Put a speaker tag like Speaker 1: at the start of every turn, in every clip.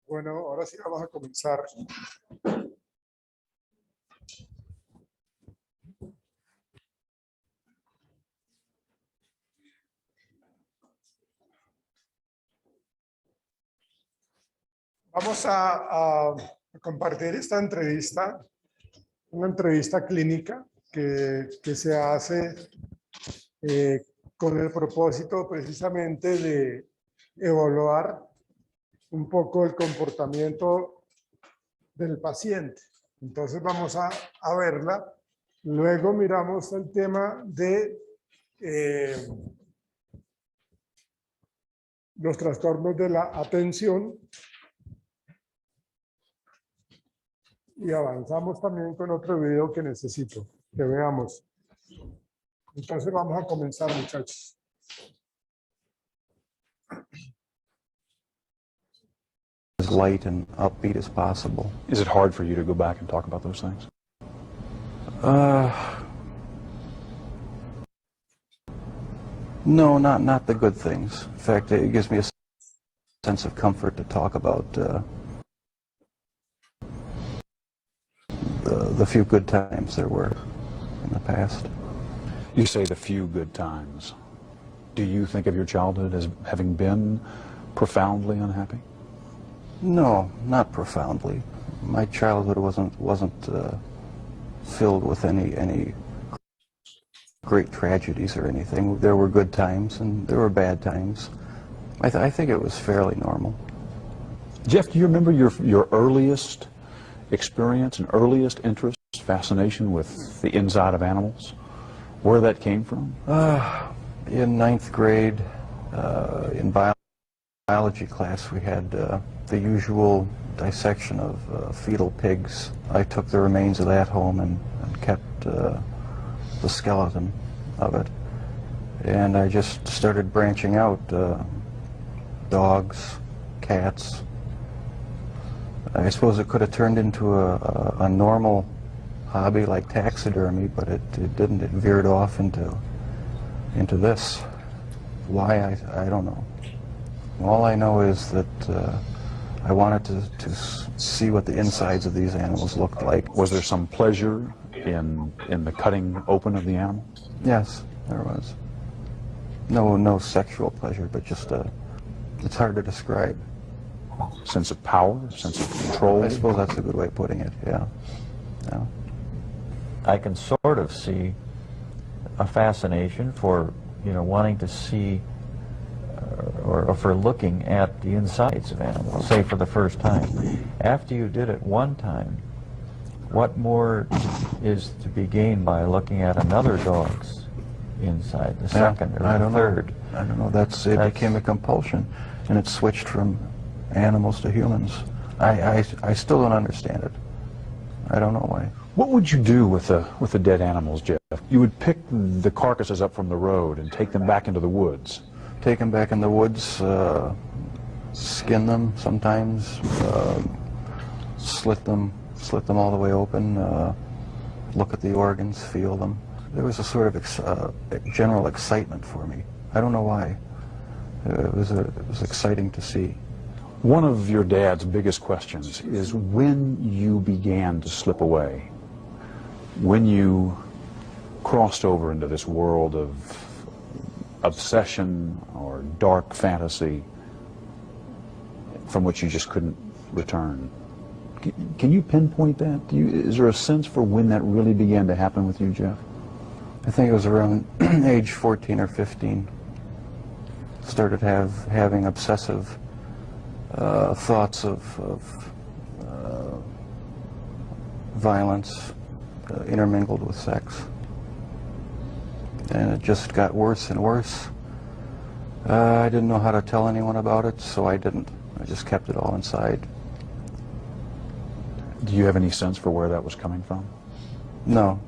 Speaker 1: Bueno, ahora sí vamos a comenzar. Vamos a compartir esta entrevista, una entrevista clínica que se hace con el propósito precisamente de evaluar un poco el comportamiento del paciente. Entonces vamos a verla. Luego miramos el tema de los trastornos de la atención y avanzamos también con otro video que necesito que veamos. Entonces vamos a comenzar, muchachos.
Speaker 2: As light and upbeat as possible.
Speaker 3: Is it hard for you to go back and talk about those things?
Speaker 2: No, not the good things. In fact, it gives me a sense of comfort to talk about the few good times there were in the past.
Speaker 3: You say the few good times. Do you think of your childhood as having been profoundly unhappy?
Speaker 2: No, not profoundly. My childhood wasn't filled with any great tragedies or anything. There were good times and there were bad times. I think it was fairly normal.
Speaker 3: Jeff, do you remember your earliest experience and earliest interest, fascination with the inside of animals? Where that came from?
Speaker 2: In 9th grade, in biology class, we had the usual dissection of fetal pigs. I took the remains of that home and kept the skeleton of it. And I just started branching out, dogs, cats. I suppose it could have turned into a normal hobby like taxidermy, but it didn't. It veered off into this. Why, I don't know. All I know is that I wanted to see what the insides of these animals looked like.
Speaker 3: Was there some pleasure in the cutting open of the animal?
Speaker 2: Yes, there was. No sexual pleasure, but just it's hard to describe.
Speaker 3: Sense of power, sense of control?
Speaker 2: I suppose that's a good way of putting it, yeah.
Speaker 4: I can sort of see a fascination for, wanting to see or for looking at the insides of animals, say for the first time. After you did it one time, what more is to be gained by looking at another dog's inside, the second or the third?
Speaker 2: I don't know. It became a compulsion, and it switched from animals to humans. I still don't understand it. I don't know why.
Speaker 3: What would you do with the dead animals, Jeff? You would pick the carcasses up from the road and take them back into the woods.
Speaker 2: Take them back in the woods, skin them sometimes, slit them all the way open, look at the organs, feel them. There was a sort of general excitement for me. I don't know why. It was exciting to see.
Speaker 3: One of your dad's biggest questions is when you began to slip away, when you crossed over into this world of obsession or dark fantasy from which you just couldn't return. Can you pinpoint that? Is there a sense for when that really began to happen with you, Jeff?
Speaker 2: I think it was around age 14 or 15. Started having obsessive thoughts of violence intermingled with sex. And it just got worse and worse. I didn't know how to tell anyone about it, so I didn't. I just kept it all inside.
Speaker 3: Do you have any sense for where that was coming from?
Speaker 2: No.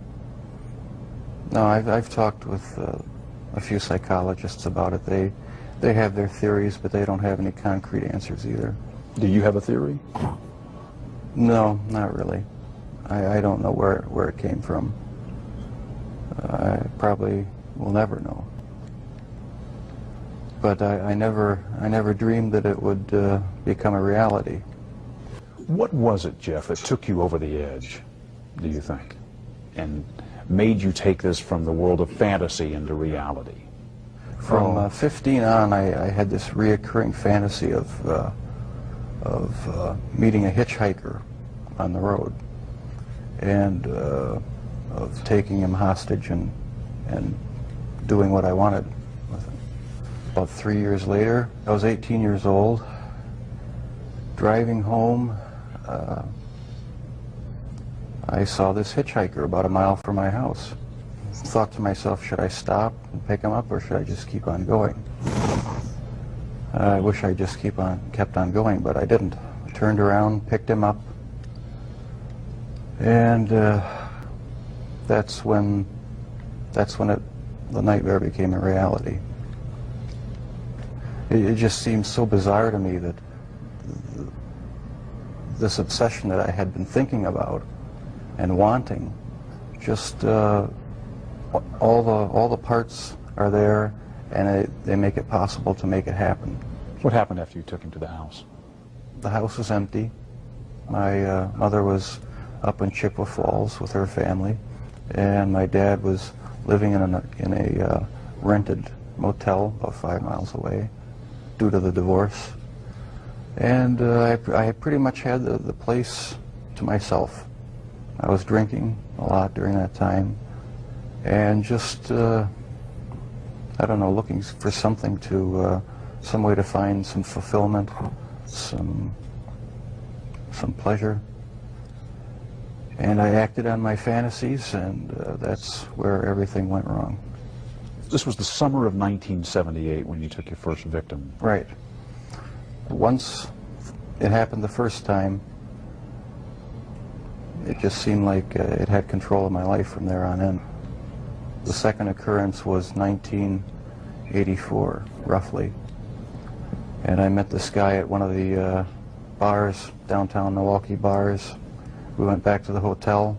Speaker 2: No, I've talked with a few psychologists about it. They have their theories, but they don't have any concrete answers either.
Speaker 3: Do you have a theory?
Speaker 2: No, not really. I don't know where it came from. I probably will never know. But I never dreamed that it would become a reality.
Speaker 3: What was it, Jeff, that took you over the edge, do you think, and made you take this from the world of fantasy into reality?
Speaker 2: From 15 on, I had this reoccurring fantasy of meeting a hitchhiker on the road, and of taking him hostage and doing what I wanted with him. About 3 years later, I was 18 years old, driving home. I saw this hitchhiker about a mile from my house. Thought to myself, should I stop and pick him up, or should I just keep on going? I wish I just kept on going, but I didn't. I turned around, picked him up, and that's when the nightmare became a reality. It just seemed so bizarre to me that this obsession that I had been thinking about and wanting, just all the parts are there, and they make it possible to make it happen.
Speaker 3: What happened after you took him to the house?
Speaker 2: The house was empty. My mother was up in Chippewa Falls with her family, and my dad was living in a rented motel about 5 miles away due to the divorce. And I pretty much had the place to myself. I was drinking a lot during that time, and just, I don't know, looking for something to, some way to find some fulfillment, some pleasure. And I acted on my fantasies, and that's where everything went wrong.
Speaker 3: This was the summer of 1978 when you took your first victim.
Speaker 2: Right. Once it happened the first time, it just seemed like it had control of my life from there on in. The second occurrence was 1984, roughly. And I met this guy at one of the bars, downtown Milwaukee bars. We went back to the hotel,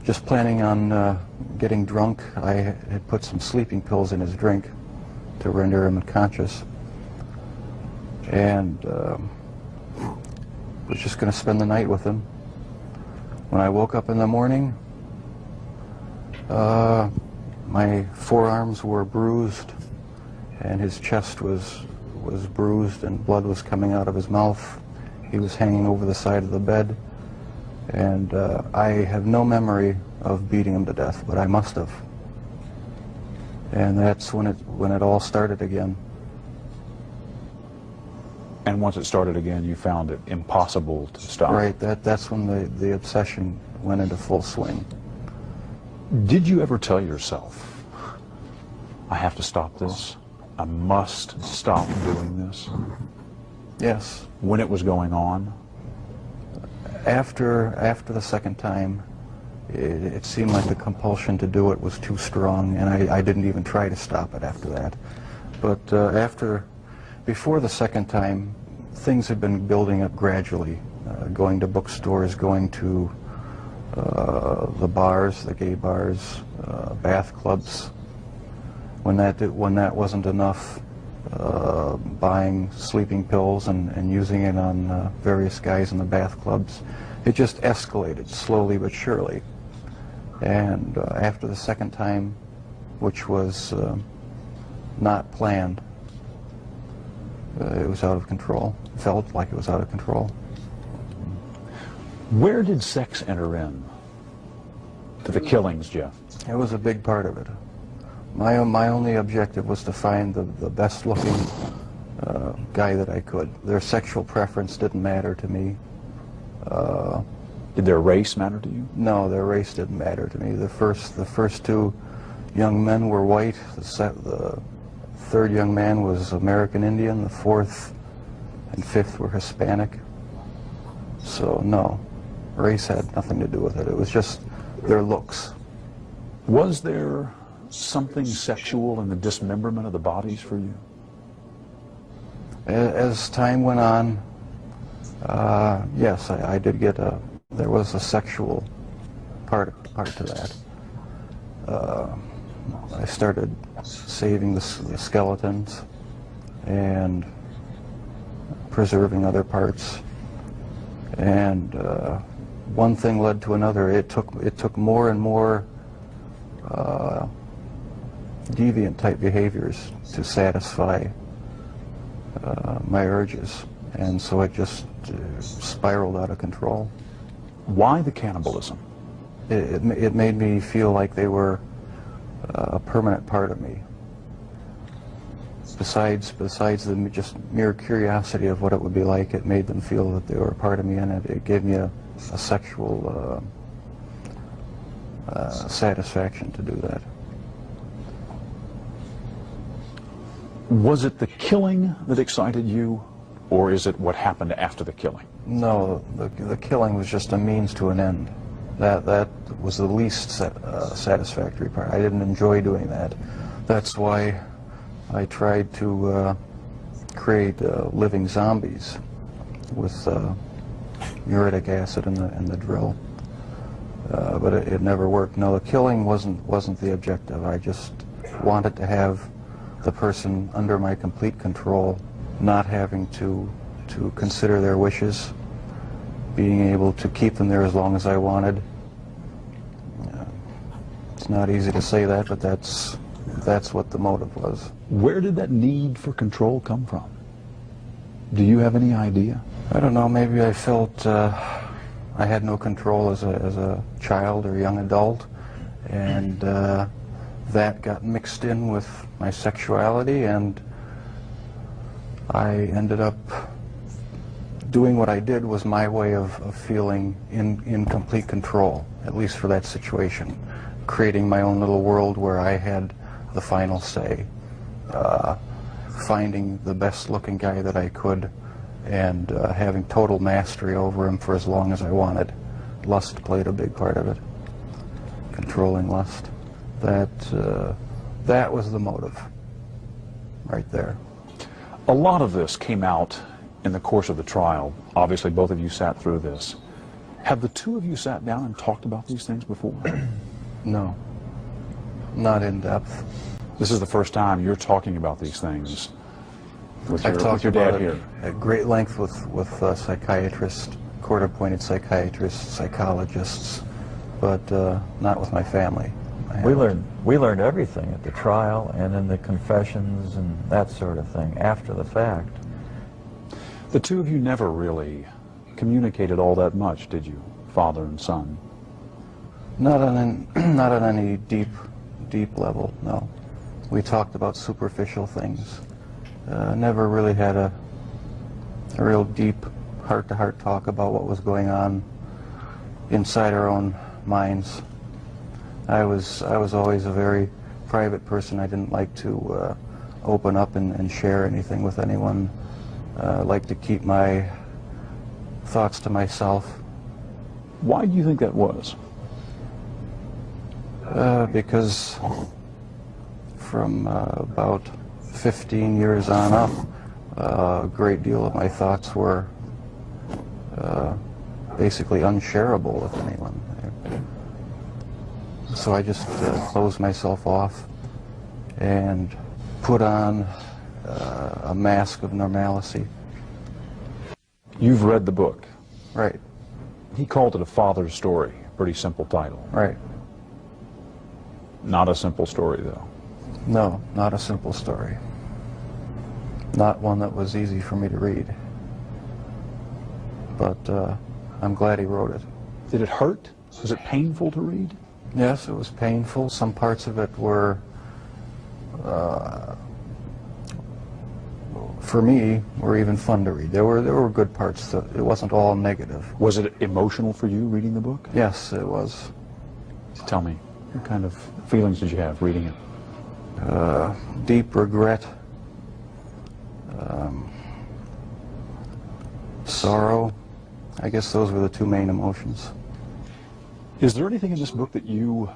Speaker 2: just planning on getting drunk. I had put some sleeping pills in his drink to render him unconscious. And was just going to spend the night with him. When I woke up in the morning, my forearms were bruised, and his chest was bruised, and blood was coming out of his mouth. He was hanging over the side of the bed, and I have no memory of beating him to death, but I must have. And that's when it all started again.
Speaker 3: And once it started again, you found it impossible to stop.
Speaker 2: Right, that's when the obsession went into full swing.
Speaker 3: Did you ever tell yourself, I have to stop this? I must stop doing this?
Speaker 2: Yes.
Speaker 3: When it was going on?
Speaker 2: After the second time, it seemed like the compulsion to do it was too strong, and I didn't even try to stop it after that. But before the second time, things had been building up gradually, going to bookstores, going to the bars, the gay bars, bath clubs. When that wasn't enough, buying sleeping pills and using it on various guys in the bath clubs. It just escalated slowly but surely. And after the second time, which was not planned, it was out of control. It felt like it was out of control.
Speaker 3: Where did sex enter in to the killings, Jeff?
Speaker 2: It was a big part of it. My only objective was to find the best looking guy that I could. Their sexual preference didn't matter to me.
Speaker 3: Did their race matter to you?
Speaker 2: No, their race didn't matter to me. The first two young men were white. The third young man was American Indian. The fourth and fifth were Hispanic. So no, race had nothing to do with it. It was just their looks.
Speaker 3: Was there something sexual in the dismemberment of the bodies for you?
Speaker 2: As time went on, yes, I did get there was a sexual part to that. I started saving the skeletons and preserving other parts. And one thing led to another. It took more and more deviant type behaviors to satisfy my urges, and so it just spiraled out of control.
Speaker 3: Why the cannibalism?
Speaker 2: It made me feel like they were a permanent part of me. Besides the just mere curiosity of what it would be like, it made them feel that they were a part of me, and it gave me a sexual satisfaction to do that.
Speaker 3: Was it the killing that excited you, or is it what happened after the killing?
Speaker 2: No, the killing was just a means to an end. That was the least satisfactory part. I didn't enjoy doing that. That's why I tried to create living zombies with muriatic acid in the drill, but it never worked. No, the killing wasn't the objective. I just wanted to have the person under my complete control, not having to consider their wishes, being able to keep them there as long as I wanted. It's not easy to say that, but that's what the motive was.
Speaker 3: Where did that need for control come from? Do you have any idea?
Speaker 2: I don't know, maybe I felt I had no control as a child or young adult, and that got mixed in with my sexuality, and I ended up doing what I did was my way of feeling in complete control, at least for that situation. Creating my own little world where I had the final say. Finding the best looking guy that I could, and having total mastery over him for as long as I wanted. Lust played a big part of it. Controlling lust. That was the motive, right there.
Speaker 3: A lot of this came out in the course of the trial. Obviously, both of you sat through this. Have the two of you sat down and talked about these things before?
Speaker 2: No, not in depth.
Speaker 3: This is the first time you're talking about these things with
Speaker 2: I've talked
Speaker 3: your
Speaker 2: about
Speaker 3: dad
Speaker 2: it
Speaker 3: here.
Speaker 2: at great length with psychiatrists, court-appointed psychiatrists, psychologists, but not with my family.
Speaker 4: We learned everything at the trial and in the confessions and that sort of thing after the fact.
Speaker 3: The two of you never really communicated all that much, did you, father and son?
Speaker 2: Not on any deep level, no. We talked about superficial things. Never really had a real deep heart-to-heart talk about what was going on inside our own minds. I was always a very private person. I didn't like to open up and share anything with anyone. I like to keep my thoughts to myself.
Speaker 3: Why do you think that was?
Speaker 2: Because from about 15 years on up, a great deal of my thoughts were basically unshareable with anyone. So I just closed myself off and put on a mask of normalcy.
Speaker 3: You've read the book.
Speaker 2: Right,
Speaker 3: He called it a father's story. Pretty simple title.
Speaker 2: right.
Speaker 3: Not a simple story, though.
Speaker 2: No, not a simple story. Not one that was easy for me to read. But I'm glad he wrote it.
Speaker 3: Did it hurt? Was it painful to read?
Speaker 2: Yes, it was painful. Some parts of it were, for me, were even fun to read. There were good parts. It wasn't all negative.
Speaker 3: Was it emotional for you reading the book?
Speaker 2: Yes, it was.
Speaker 3: Tell me, what kind of feelings did you have reading it?
Speaker 2: Deep regret, sorrow. I guess those were the two main emotions.
Speaker 3: Is there anything in this book that you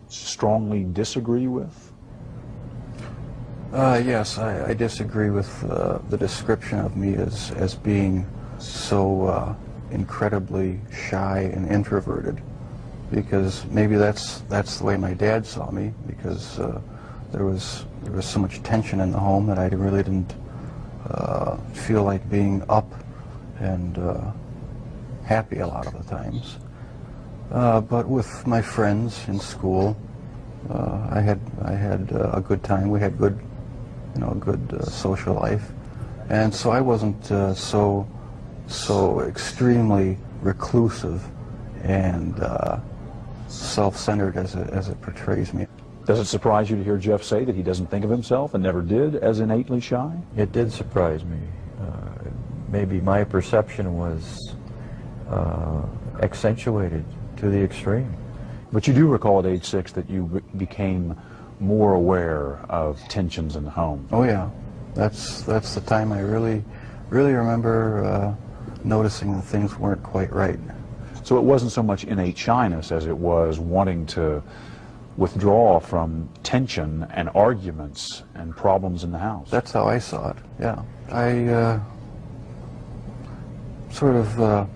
Speaker 3: strongly disagree with?
Speaker 2: Yes, I disagree with the description of me as being so incredibly shy and introverted, because maybe that's the way my dad saw me, because there was so much tension in the home that I really didn't feel like being up and happy a lot of the times. But with my friends in school, I had a good time. We had good, good social life, and so I wasn't so extremely reclusive and self-centered as it portrays me.
Speaker 3: Does it surprise you to hear Jeff say that he doesn't think of himself, and never did, as innately shy?
Speaker 4: It did surprise me. Maybe my perception was accentuated to the extreme.
Speaker 3: But you do recall at age 6 that you became more aware of tensions in the home.
Speaker 2: Oh yeah, that's the time I really remember noticing that things weren't quite right.
Speaker 3: So it wasn't so much innate shyness as it was wanting to withdraw from tension and arguments and problems in the house.
Speaker 2: That's how I saw it, yeah. I sort of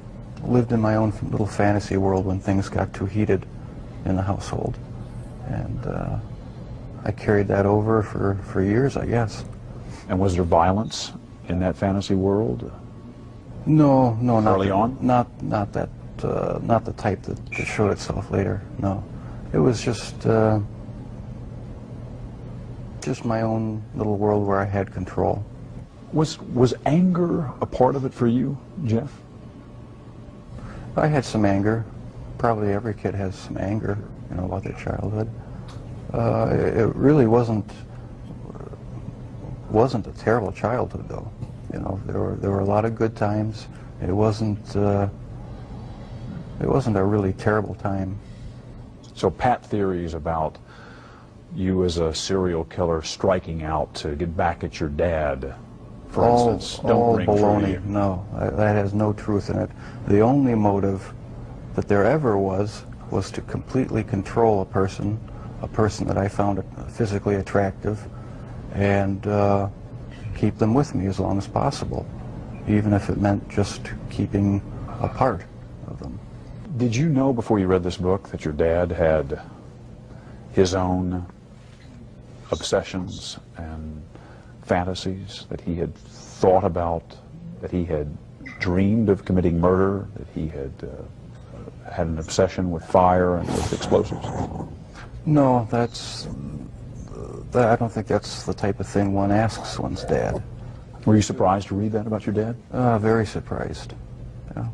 Speaker 2: lived in my own little fantasy world when things got too heated in the household. And I carried that over for years, I guess.
Speaker 3: And was there violence in that fantasy world?
Speaker 2: No, not
Speaker 3: early on?
Speaker 2: Not that, not the type that showed itself later. No, it was just my own little world where I had control.
Speaker 3: Was anger a part of it for you, Jeff?
Speaker 2: I had some anger. Probably every kid has some anger, about their childhood. It really wasn't a terrible childhood, though. There were a lot of good times. It wasn't a really terrible time.
Speaker 3: So pat theories about you as a serial killer striking out to get back at your dad, for instance, don't ring
Speaker 2: baloney.
Speaker 3: true.
Speaker 2: No, that has no truth in it. The only motive that there ever was to completely control a person that I found physically attractive, and keep them with me as long as possible, even if it meant just keeping a part of them.
Speaker 3: Did you know before you read this book that your dad had his own obsessions and fantasies, that he had thought about, that he had dreamed of committing murder, that he had had an obsession with fire and with explosives?
Speaker 2: No, I don't think that's the type of thing one asks one's dad.
Speaker 3: Were you surprised to read that about your dad?
Speaker 2: Very surprised. Yeah.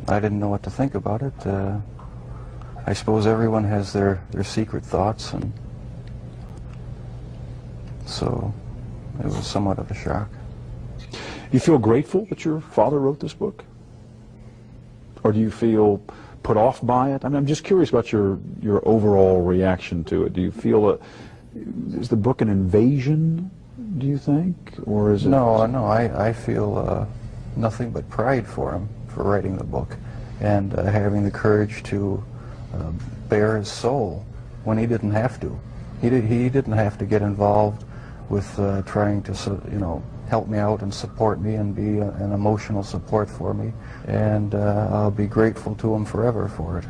Speaker 2: I didn't know what to think about it. I suppose everyone has their secret thoughts, and so it was somewhat of a shock.
Speaker 3: You feel grateful that your father wrote this book? Or do you feel put off by it? I mean, I'm just curious about your overall reaction to it. Do you feel is the book an invasion, do you think? Or is it...
Speaker 2: No, I feel nothing but pride for him for writing the book, and having the courage to bare his soul when he didn't have to. He didn't have to get involved with trying to, help me out and support me and be an emotional support for me, and I'll be grateful to him forever for it.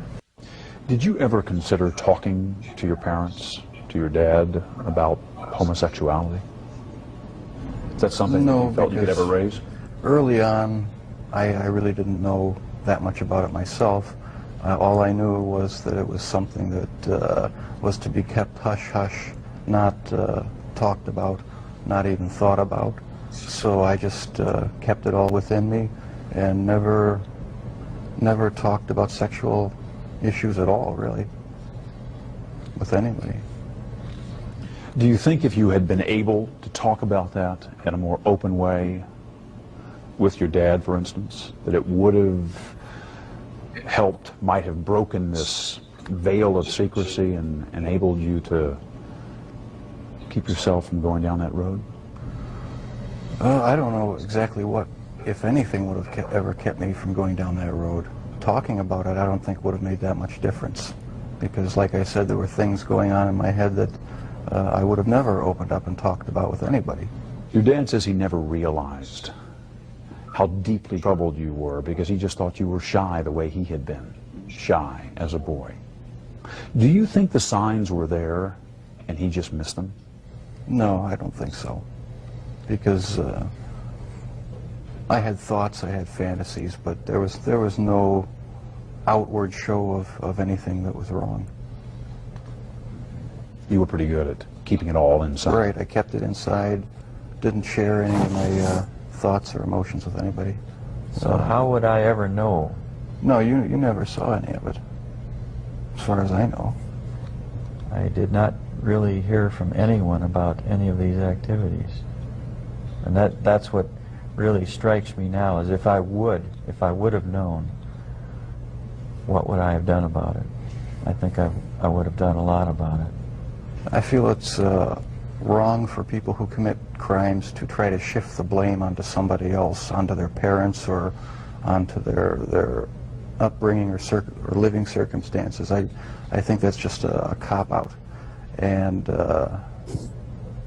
Speaker 3: Did you ever consider talking to your parents, to your dad, about homosexuality? Is that something that you felt you could ever raise?
Speaker 2: Early on, I really didn't know that much about it myself. All I knew was that it was something that was to be kept hush-hush, not talked about, not even thought about. So I just kept it all within me and never talked about sexual issues at all, really, with anybody.
Speaker 3: Do you think if you had been able to talk about that in a more open way with your dad, for instance, that it would have helped, might have broken this veil of secrecy and enabled you to keep yourself from going down that road?
Speaker 2: I don't know exactly what, if anything, would have ever kept me from going down that road. Talking about it, I don't think would have made that much difference, because, like I said, there were things going on in my head that I would have never opened up and talked about with anybody.
Speaker 3: Your dad says he never realized how deeply troubled you were because he just thought you were shy the way he had been, shy as a boy. Do you think the signs were there and he just missed them?
Speaker 2: No, I don't think so, because I had thoughts, I had fantasies, but there was no outward show of anything that was wrong.
Speaker 3: You were pretty good at keeping it all inside.
Speaker 2: Right, I kept it inside, didn't share any of my thoughts or emotions with anybody.
Speaker 4: So how would I ever know?
Speaker 2: No, you never saw any of it, as far as I know.
Speaker 4: I did not really hear from anyone about any of these activities. And that's what really strikes me now, is if I would have known, what would I have done about it? I think I would have done a lot about it.
Speaker 2: I feel it's wrong for people who commit crimes to try to shift the blame onto somebody else, onto their parents or onto their upbringing or living circumstances. I think that's just a cop-out. And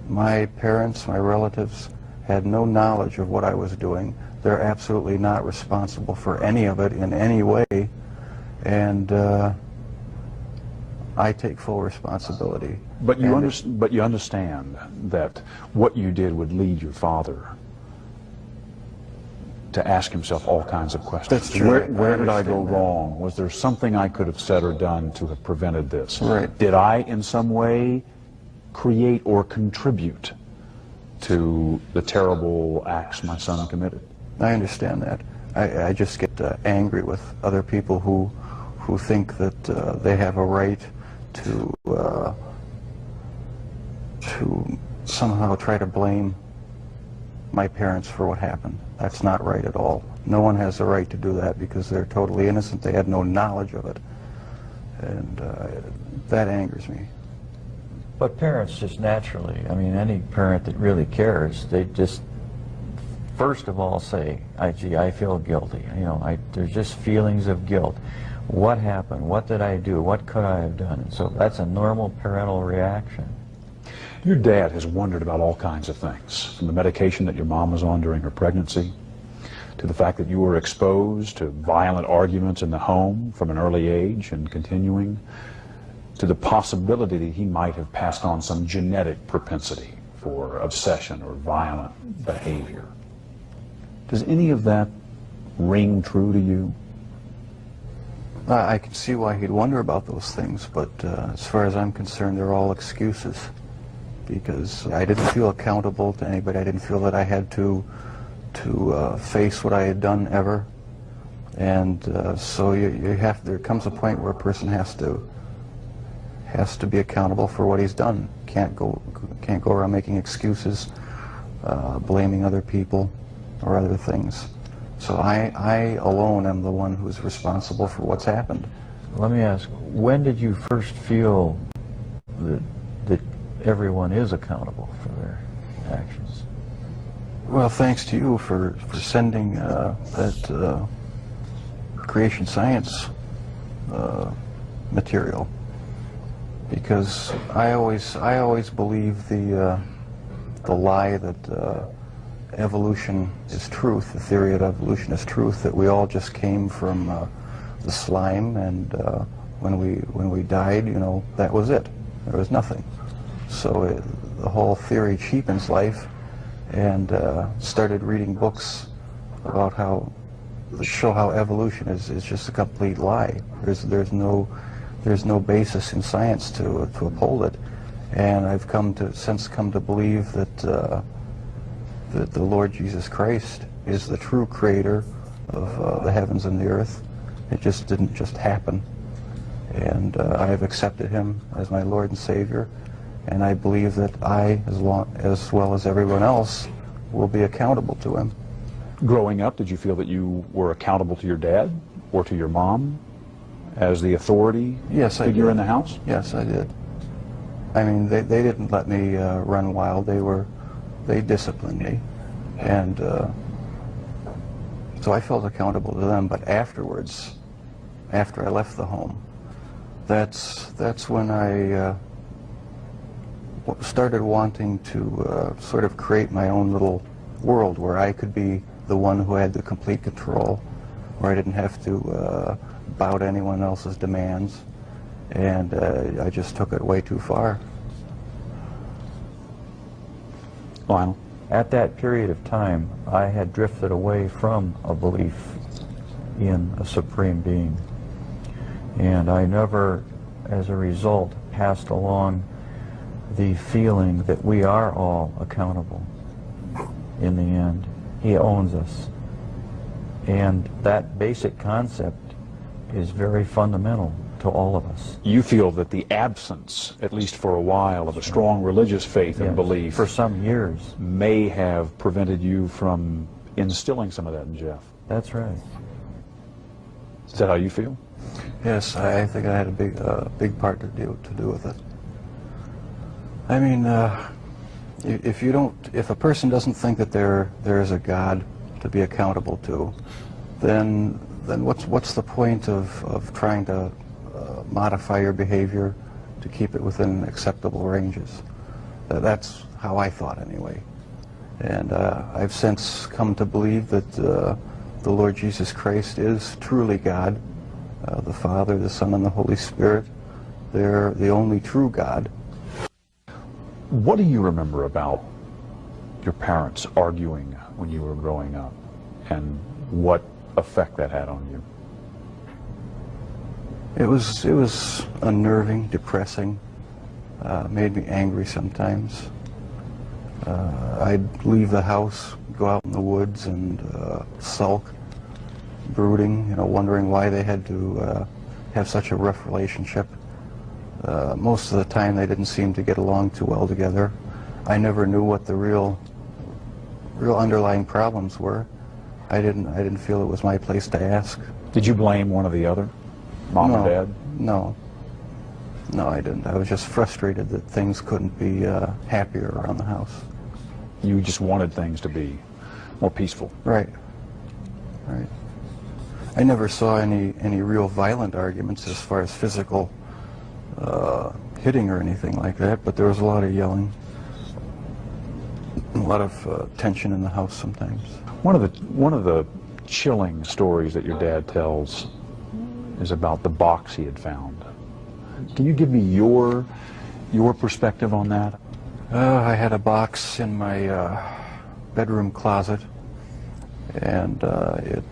Speaker 2: my parents, my relatives, had no knowledge of what I was doing. They're absolutely not responsible for any of it in any way. And I take full responsibility.
Speaker 3: But you understand that what you did would lead your father to ask himself all kinds of questions.
Speaker 2: That's true.
Speaker 3: Where did I go wrong? Was there something I could have said or done to have prevented this?
Speaker 2: Right.
Speaker 3: Did I in some way create or contribute to the terrible acts my son committed?
Speaker 2: I understand that. I just get angry with other people who think that they have a right to somehow try to blame my parents for what happened. That's not right at all. No one has the right to do that because they're totally innocent. They had no knowledge of it. And that angers me.
Speaker 4: But parents just naturally, I mean, any parent that really cares, they just first of all say, gee, I feel guilty. You know, there's just feelings of guilt. What happened? What did I do? What could I have done? And so that's a normal parental reaction.
Speaker 3: Your dad has wondered about all kinds of things, from the medication that your mom was on during her pregnancy, to the fact that you were exposed to violent arguments in the home from an early age and continuing, to the possibility that he might have passed on some genetic propensity for obsession or violent behavior. Does any of that ring true to you?
Speaker 2: I can see why he'd wonder about those things, but as far as I'm concerned, they're all excuses. Because I didn't feel accountable to anybody. I didn't feel that I had to face what I had done ever. And so there comes a point where a person has to be accountable for what he's done. Can't go around making excuses, blaming other people or other things. So I alone am the one who's responsible for what's happened.
Speaker 4: Let me ask, when did you first feel that everyone is accountable for their actions?
Speaker 2: Well, thanks to you for sending that creation science material, because I always believe the lie that evolution is truth, the theory of evolution is truth, that we all just came from the slime, and when we died, you know, that was it. There was nothing. So the whole theory cheapens life, and started reading books about show how evolution is just a complete lie. There's no basis in science to uphold it, and I've since come to believe that the Lord Jesus Christ is the true creator of the heavens and the earth. It just didn't just happen, and I have accepted Him as my Lord and Savior. And I believe that I, as well as everyone else, will be accountable to Him.
Speaker 3: Growing up, did you feel that you were accountable to your dad or to your mom as the authority figure in the house?
Speaker 2: Yes, I did. I mean, they didn't let me run wild. They disciplined me, and so I felt accountable to them. But afterwards, after I left the home, that's when I started wanting to sort of create my own little world where I could be the one who had the complete control, where I didn't have to bow to anyone else's demands, and I just took it way too far.
Speaker 3: Lionel?
Speaker 4: At that period of time, I had drifted away from a belief in a supreme being. And I never, as a result, passed along the feeling that we are all accountable in the end. He owns us. And that basic concept is very fundamental to all of us.
Speaker 3: You feel that the absence, at least for a while, of a strong religious faith and
Speaker 4: Yes,
Speaker 3: belief
Speaker 4: for some years.
Speaker 3: may have prevented you from instilling some of that in Jeff.
Speaker 4: That's right.
Speaker 3: Is that how you feel?
Speaker 2: Yes, I think I had a big part to do with it. I mean, if a person doesn't think that there is a God to be accountable to, then what's the point of trying to modify your behavior to keep it within acceptable ranges? That's how I thought anyway. And I've since come to believe that the Lord Jesus Christ is truly God, the Father, the Son, and the Holy Spirit. They're the only true God.
Speaker 3: What do you remember about your parents arguing when you were growing up, and what effect that had on you?
Speaker 2: It was unnerving, depressing, made me angry sometimes. I'd leave the house, go out in the woods and sulk, brooding, wondering why they had to have such a rough relationship. Most of the time they didn't seem to get along too well together. I never knew what the real underlying problems were. I didn't feel it was my place to ask.
Speaker 3: Did you blame one or the other? Mom or Dad?
Speaker 2: No, I didn't. I was just frustrated that things couldn't be happier around the house.
Speaker 3: You just wanted things to be more peaceful.
Speaker 2: Right. I never saw any real violent arguments as far as physical hitting or anything like that, but there was a lot of yelling, a lot of tension in the house sometimes.
Speaker 3: One of the chilling stories that your dad tells is about the box he had found. Can you give me your perspective on that?
Speaker 2: I had a box in my bedroom closet, and it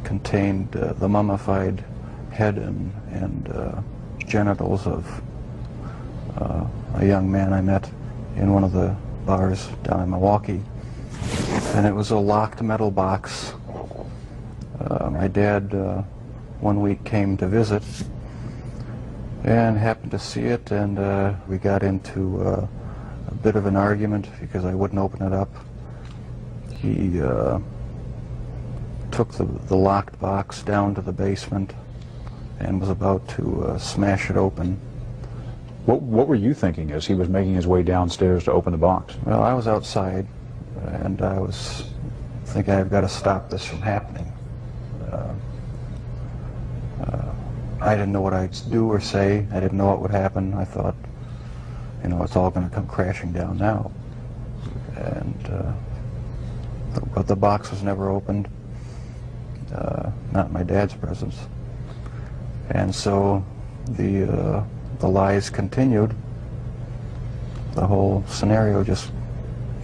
Speaker 2: contained the mummified head and genitals of a young man I met in one of the bars down in Milwaukee. And it was a locked metal box. My dad one week came to visit and happened to see it, and we got into a bit of an argument because I wouldn't open it up. He took the locked box down to the basement and was about to smash it open.
Speaker 3: What were you thinking as he was making his way downstairs to open the box?
Speaker 2: Well, I was outside, and I was thinking I've got to stop this from happening. I didn't know what I'd do or say. I didn't know what would happen. I thought, it's all going to come crashing down now. And but the box was never opened, not in my dad's presence. And so the lies continued. The whole scenario just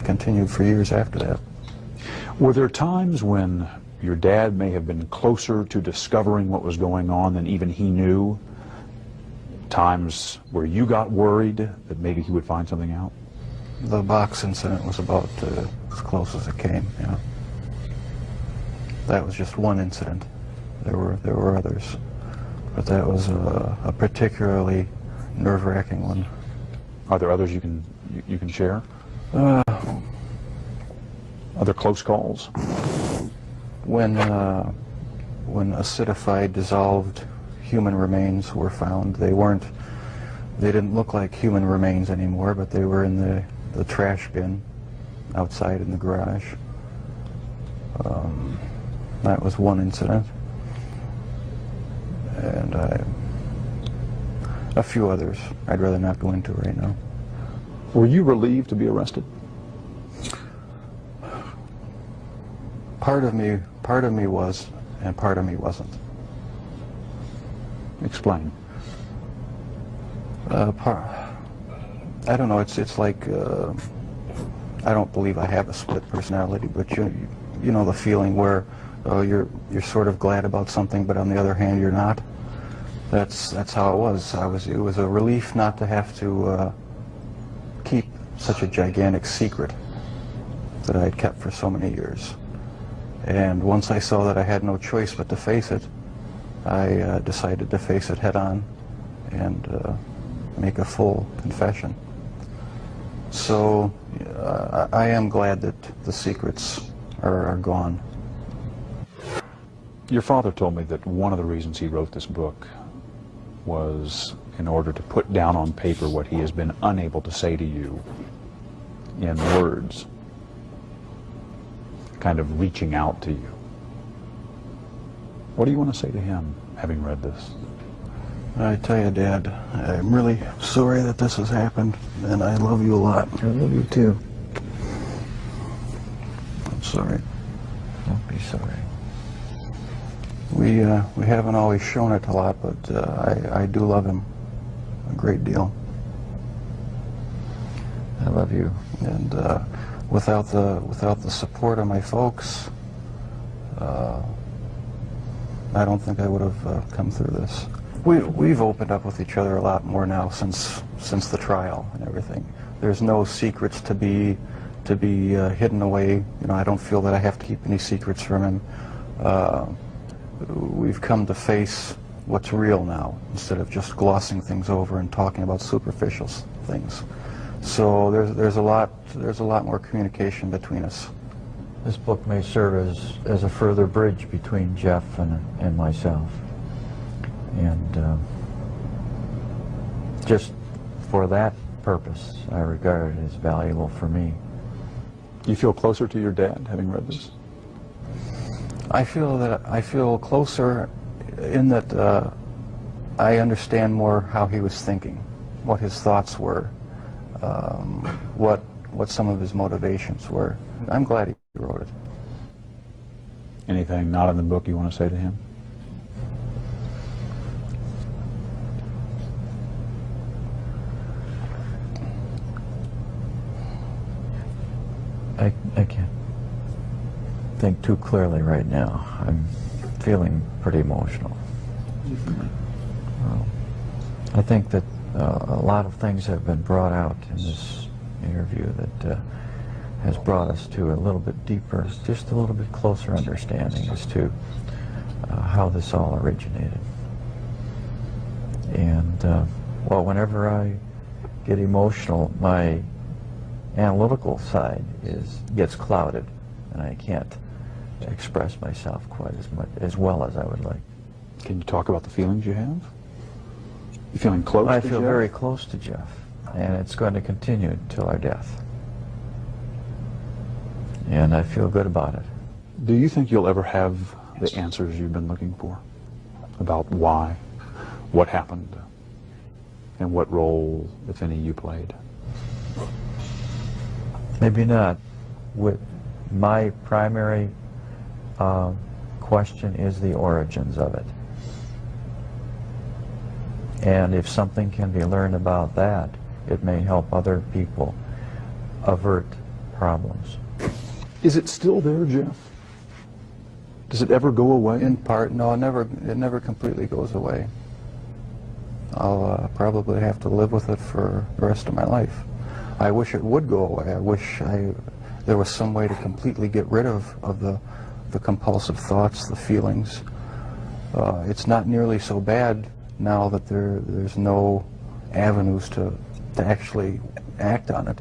Speaker 2: continued for years after that.
Speaker 3: Were there times when your dad may have been closer to discovering what was going on than even he knew? Times where you got worried that maybe he would find something out?
Speaker 2: The box incident was about as close as it came, yeah. That was just one incident. There were others, but that was a particularly nerve-wracking one.
Speaker 3: Are there others you can share? Other close calls?
Speaker 2: When acidified, dissolved human remains were found, they didn't look like human remains anymore, but they were in the trash bin outside in the garage. That was one incident. And a few others I'd rather not go into right now.
Speaker 3: Were you relieved to be arrested?
Speaker 2: Part of me was, and part of me wasn't.
Speaker 3: Explain.
Speaker 2: I I don't know, it's like, I don't believe I have a split personality, but you know the feeling where you're sort of glad about something, but on the other hand you're not. That's how it was. It was a relief not to have to keep such a gigantic secret that I had kept for so many years. And once I saw that I had no choice but to face it, I decided to face it head on and make a full confession. So I am glad that the secrets are gone.
Speaker 3: Your father told me that one of the reasons he wrote this book was in order to put down on paper what he has been unable to say to you in words, kind of reaching out to you. What do you want to say to him, having read this?
Speaker 2: I tell you, Dad, I'm really sorry that this has happened, and I love you a lot.
Speaker 4: I love you too.
Speaker 2: I'm sorry.
Speaker 4: Don't be sorry.
Speaker 2: We haven't always shown it a lot, but I do love him a great deal.
Speaker 4: I love you.
Speaker 2: And without the support of my folks, I don't think I would have come through this. We've opened up with each other a lot more now since the trial and everything. There's no secrets to be hidden away. You know, I don't feel that I have to keep any secrets from him. We've come to face what's real now instead of just glossing things over and talking about superficial things. So there's a lot more communication between us.
Speaker 4: This book may serve as a further bridge between Jeff and myself. And just for that purpose, I regard it as valuable for me.
Speaker 3: Do you feel closer to your dad, having read this?
Speaker 2: I feel closer in that I understand more how he was thinking, what his thoughts were, what some of his motivations were. I'm glad he wrote it.
Speaker 3: Anything not in the book you want to say to him?
Speaker 4: I can't think too clearly right now. I'm feeling pretty emotional. I think that a lot of things have been brought out in this interview that has brought us to a little bit deeper, just a little bit closer understanding as to how this all originated. And well, whenever I get emotional, my analytical side gets clouded, and I can't express myself quite as well as I would like.
Speaker 3: Can you talk about the feelings you have? You feeling close to
Speaker 4: I
Speaker 3: Jeff?
Speaker 4: feel very close to Jeff, and it's going to continue until our death. And I feel good about it.
Speaker 3: Do you think you'll ever have the answers you've been looking for about why, what happened, and what role, if any, you played?
Speaker 4: Maybe not. My primary question is the origins of it. And if something can be learned about that, it may help other people avert problems.
Speaker 3: Is it still there, Jeff? Does it ever go away?
Speaker 2: In part, no, it never completely goes away. I'll probably have to live with it for the rest of my life. I wish it would go away. I wish there was some way to completely get rid of the compulsive thoughts, the feelings. It's not nearly so bad now that there's no avenues to actually act on it.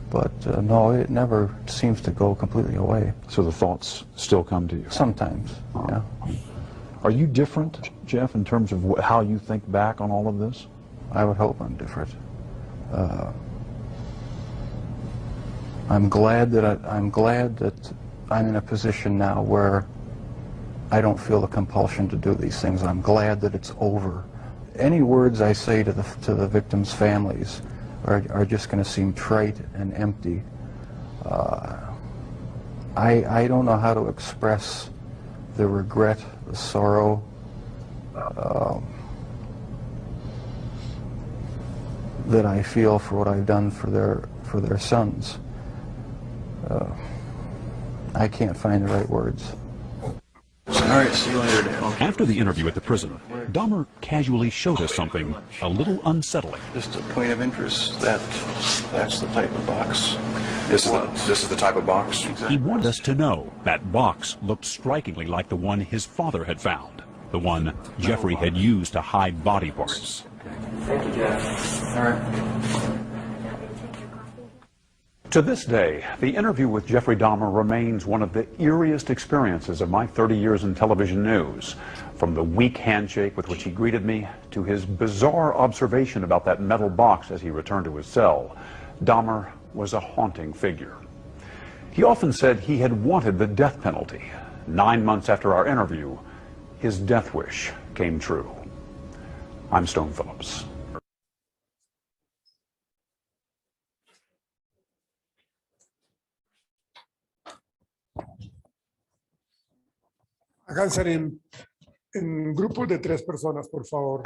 Speaker 2: But no, it never seems to go completely away.
Speaker 3: So the thoughts still come to you?
Speaker 2: Sometimes, yeah.
Speaker 3: Are you different, Jeff, in terms of how you think back on all of this?
Speaker 2: I would hope I'm different. I'm glad that I'm in a position now where I don't feel the compulsion to do these things. I'm glad that it's over. Any words I say to the victims' families are just going to seem trite and empty. I don't know how to express the regret, the sorrow. that I feel for what I've done for their sons. I can't find the right words.
Speaker 5: All right, see you later, Dad.
Speaker 6: After the interview at the prison, Dahmer casually showed us something a little unsettling.
Speaker 5: Just a point of interest, that's the type of box.
Speaker 7: This is the type of box?
Speaker 6: He wanted us to know that box looked strikingly like the one his father had found, the one Jeffrey had used to hide body parts.
Speaker 5: Thank you, Dad. All right.
Speaker 3: To this day, the interview with Jeffrey Dahmer remains one of the eeriest experiences of my 30 years in television news. From the weak handshake with which he greeted me to his bizarre observation about that metal box as he returned to his cell, Dahmer was a haunting figure. He often said he had wanted the death penalty. 9 months after our interview, his death wish came true. I'm Stone Phillips.
Speaker 1: Háganse en grupos de 3 personas, por favor.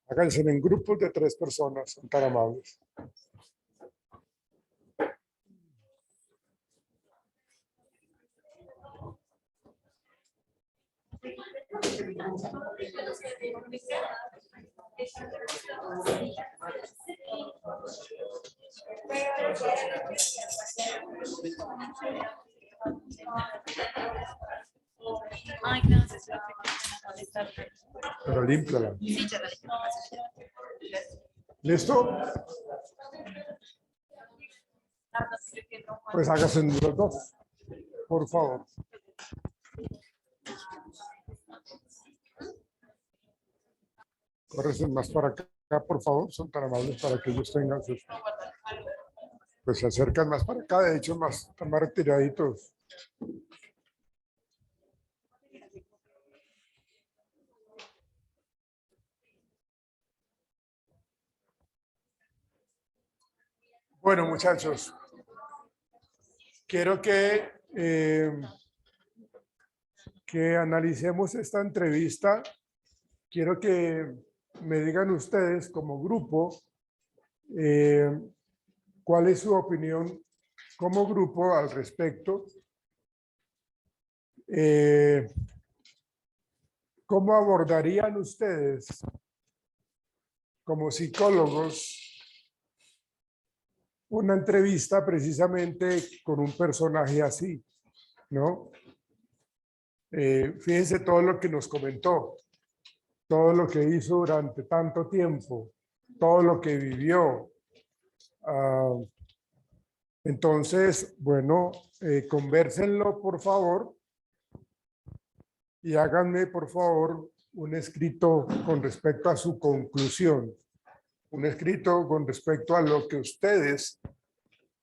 Speaker 1: Háganse en grupos de 3 personas, son tan amables.
Speaker 8: Ay, gracias.
Speaker 1: Pero límpiala.
Speaker 8: Sí, ya la dije.
Speaker 1: ¿Listo? Pues háganse en los 2, por favor. Córrense más para acá, por favor, son tan amables para que ellos tengan sus... Pues se acercan más para acá, de hecho, están más retiraditos. Bueno, muchachos, quiero que analicemos esta entrevista. Quiero que me digan ustedes como grupo cuál es su opinión como grupo al respecto. ¿Cómo abordarían ustedes como psicólogos una entrevista precisamente con un personaje así, ¿no? Fíjense todo lo que nos comentó, todo lo que hizo durante tanto tiempo, todo lo que vivió. Entonces, bueno, convérsenlo, por favor, y háganme, por favor, un escrito con respecto a su conclusión. Un escrito con respecto a lo que ustedes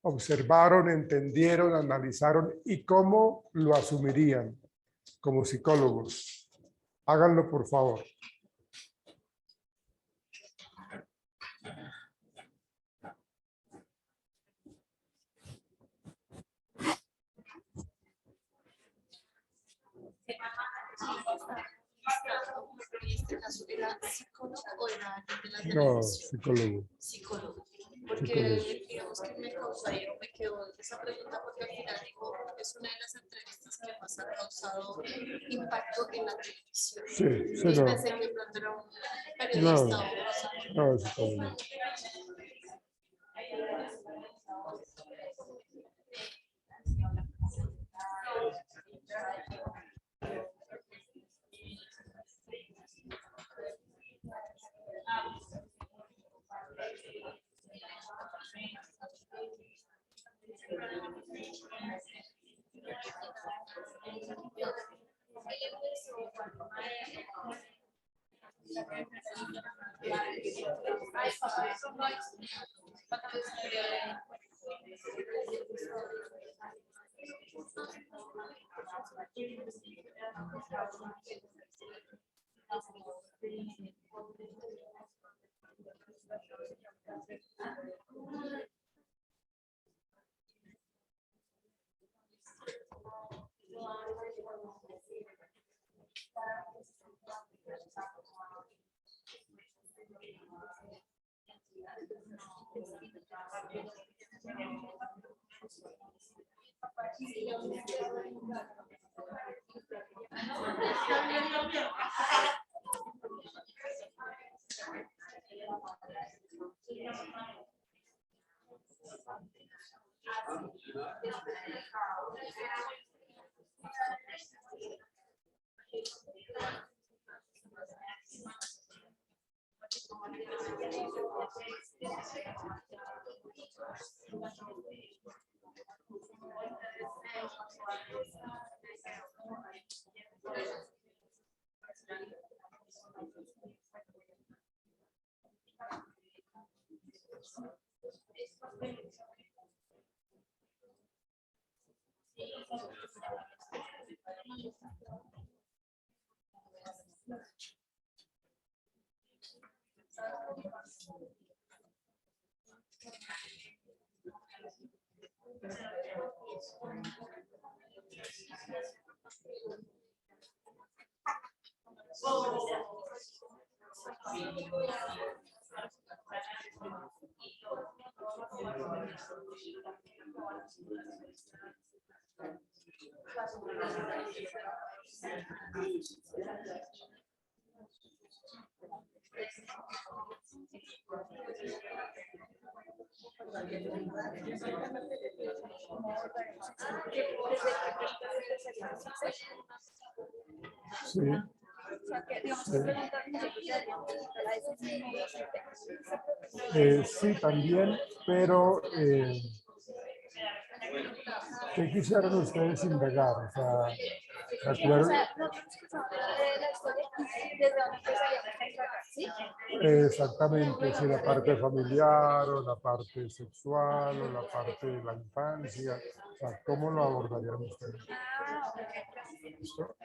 Speaker 1: observaron, entendieron, analizaron y cómo lo asumirían como psicólogos. Háganlo, por favor.
Speaker 8: En este caso, ¿era psicólogo o era alguien de la
Speaker 1: No,
Speaker 8: televisión?
Speaker 1: psicólogo.
Speaker 8: Psicólogo. Porque digamos que me causaría, me quedó esa pregunta porque al final digo, es una de las entrevistas que más ha causado impacto en la televisión.
Speaker 1: Sí, sí,
Speaker 8: Y
Speaker 1: no.
Speaker 8: pensé que pronto era un periodista o
Speaker 1: No, psicólogo. Sí. Sí, también, pero ¿qué quisieran ustedes indagar? O sea, ¿de acuerdo? Exactamente, si la parte familiar o la parte sexual o la parte de la infancia, o sea, ¿cómo lo abordarían ustedes? ¿Listo?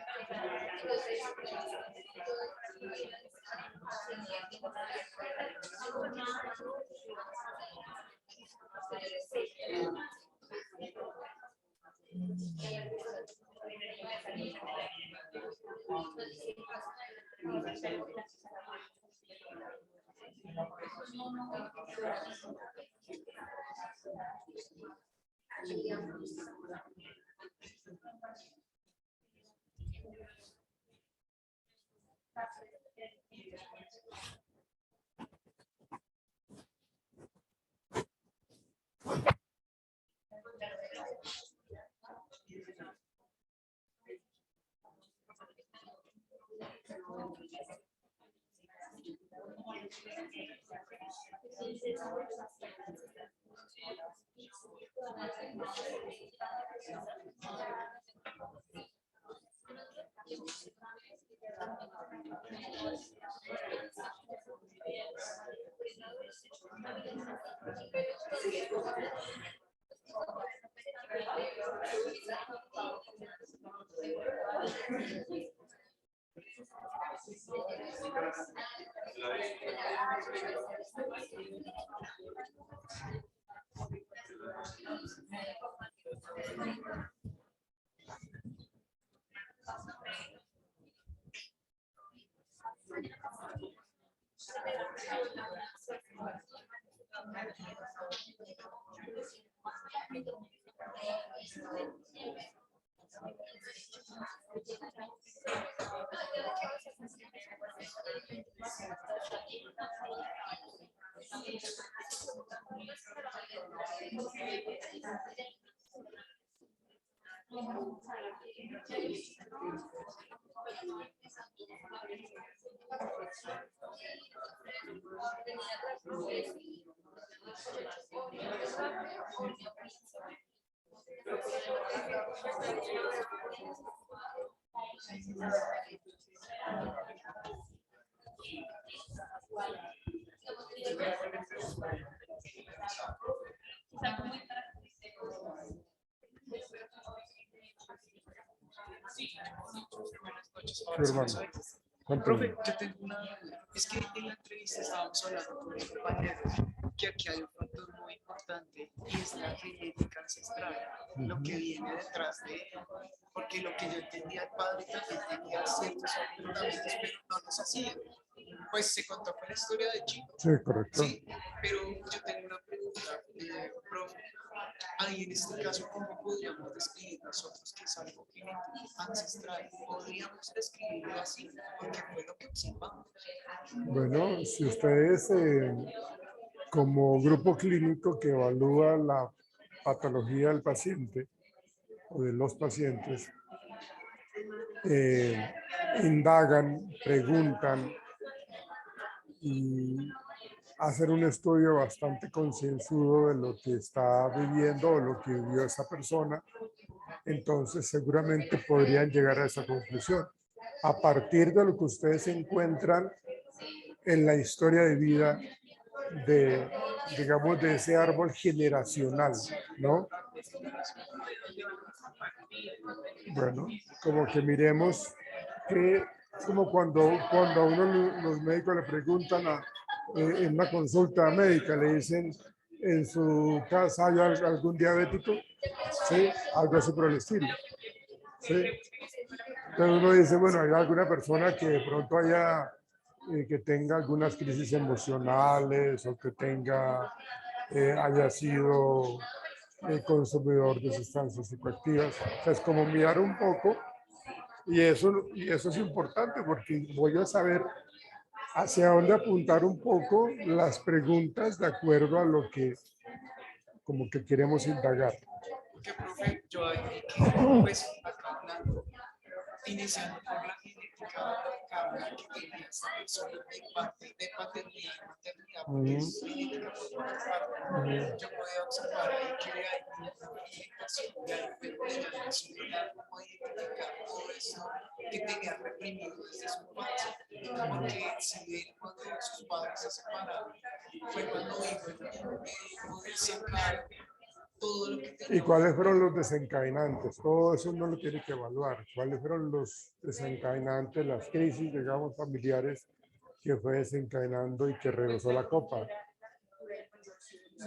Speaker 9: Profe, yo tengo una duda. Es que en la entrevista estábamos hablando con los compañeros que aquí hay un factor muy importante y es la genética ancestral, lo que viene detrás de él. Porque lo que yo entendía, el padre también tenía ciertos comportamientos, pero no los hacía. Pues se contó con la historia de chico.
Speaker 1: Sí, correcto.
Speaker 9: Sí, pero yo tengo una pregunta. pregunta, profe, ahí en este caso, ¿cómo podríamos describir nosotros que es algo genético ancestral? ¿Podríamos describirlo así? Porque fue lo que observamos.
Speaker 1: Bueno, si ustedes como grupo clínico que evalúa la patología del paciente o de los pacientes, indagan, preguntan y hacen un estudio bastante concienzudo de lo que está viviendo o lo que vivió esa persona, entonces seguramente podrían llegar a esa conclusión. A partir de lo que ustedes encuentran en la historia de vida de, digamos, de ese árbol generacional, ¿no? Bueno, como que miremos que, como cuando a uno los médicos le preguntan en una consulta médica, le dicen, ¿en su casa hay algún diabético? Sí, algo así por el estilo. Sí. Entonces uno dice, bueno, hay alguna persona que de pronto que tenga algunas crisis emocionales o que haya sido consumidor de sustancias psicoactivas. O sea, es como mirar un poco y eso es importante porque voy a saber hacia dónde apuntar un poco las preguntas de acuerdo a lo que como que queremos indagar.
Speaker 9: Porque, profe, yo ahí que, pues, acá hablando, iniciando por la genética, acá habla que tenía esta persona de parte de paternidad y maternidad, porque es genética por parte. Yo podía observar ahí que hay una modificación, y ahí fue donde ya empezó a como identificar todo esto que tenía reprimido desde su infancia, porque si él cuando sus padres se separaron, fue cuando hizo el médico de sacar todo lo que tenía.
Speaker 1: ¿Y cuáles fueron los desencadenantes? Todo eso uno lo tiene que evaluar. ¿Cuáles fueron los desencadenantes, las crisis, digamos, familiares que fue desencadenando y que rebasó la copa?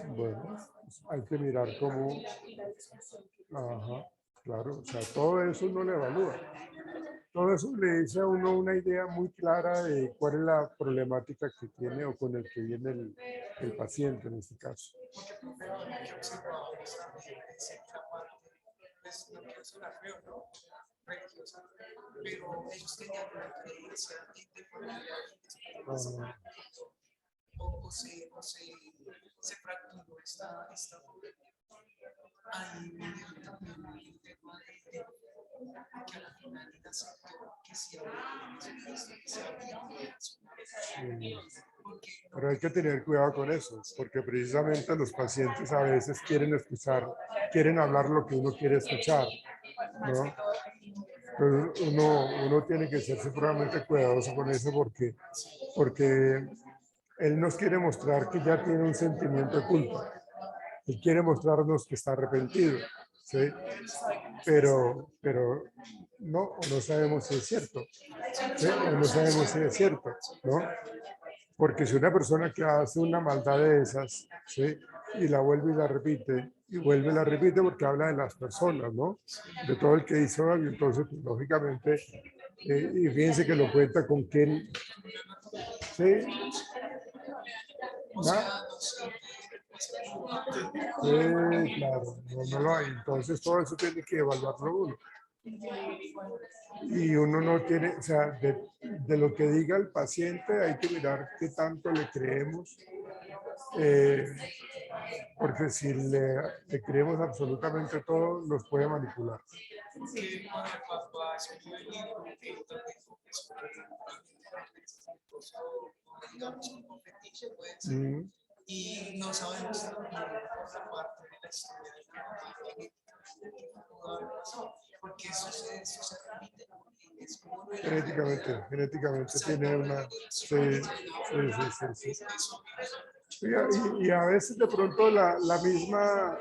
Speaker 1: Bueno, hay que mirar cómo... Ajá, claro, o sea, todo eso uno lo evalúa. Todo eso le dice a uno una idea muy clara de cuál es la problemática que tiene o con el que viene el paciente en este caso.
Speaker 9: Que observábamos también es la parte, pues no quiero sonar feo, ¿no? Religiosa, pero ellos tenían una creencia de familia o se fracturó esta familia. Ahí viene también el tema de que al final él aceptó que sí había
Speaker 1: Pero hay que tener cuidado con eso, porque precisamente los pacientes a veces quieren escuchar, quieren hablar lo que uno quiere escuchar, ¿no? Pero uno tiene que ser supremamente cuidadoso con eso porque él nos quiere mostrar que ya tiene un sentimiento de culpa. Él quiere mostrarnos que está arrepentido, ¿sí? Pero no sabemos si es cierto, ¿sí? O no sabemos si es cierto, ¿no? Porque si una persona que hace una maldad de esas, ¿sí? Y la vuelve y la repite, y vuelve y la repite porque habla de las personas, ¿no? De todo el que hizo algo, entonces, pues, lógicamente, y fíjense que lo cuenta con quién, ¿sí? Claro, no lo hay. Entonces, todo eso tiene que evaluarlo uno. Y uno no tiene, o sea, de lo que diga el paciente hay que mirar qué tanto le creemos, porque si le creemos absolutamente todo, nos puede manipular.
Speaker 9: que con el papá es un libro que también confesó digamos como fetiche puede ser. Y no sabemos también por la parte de la historia de la mamá genética, porque eso se repite. Es como
Speaker 1: Genéticamente tiene una... Sí. Y a veces de pronto la misma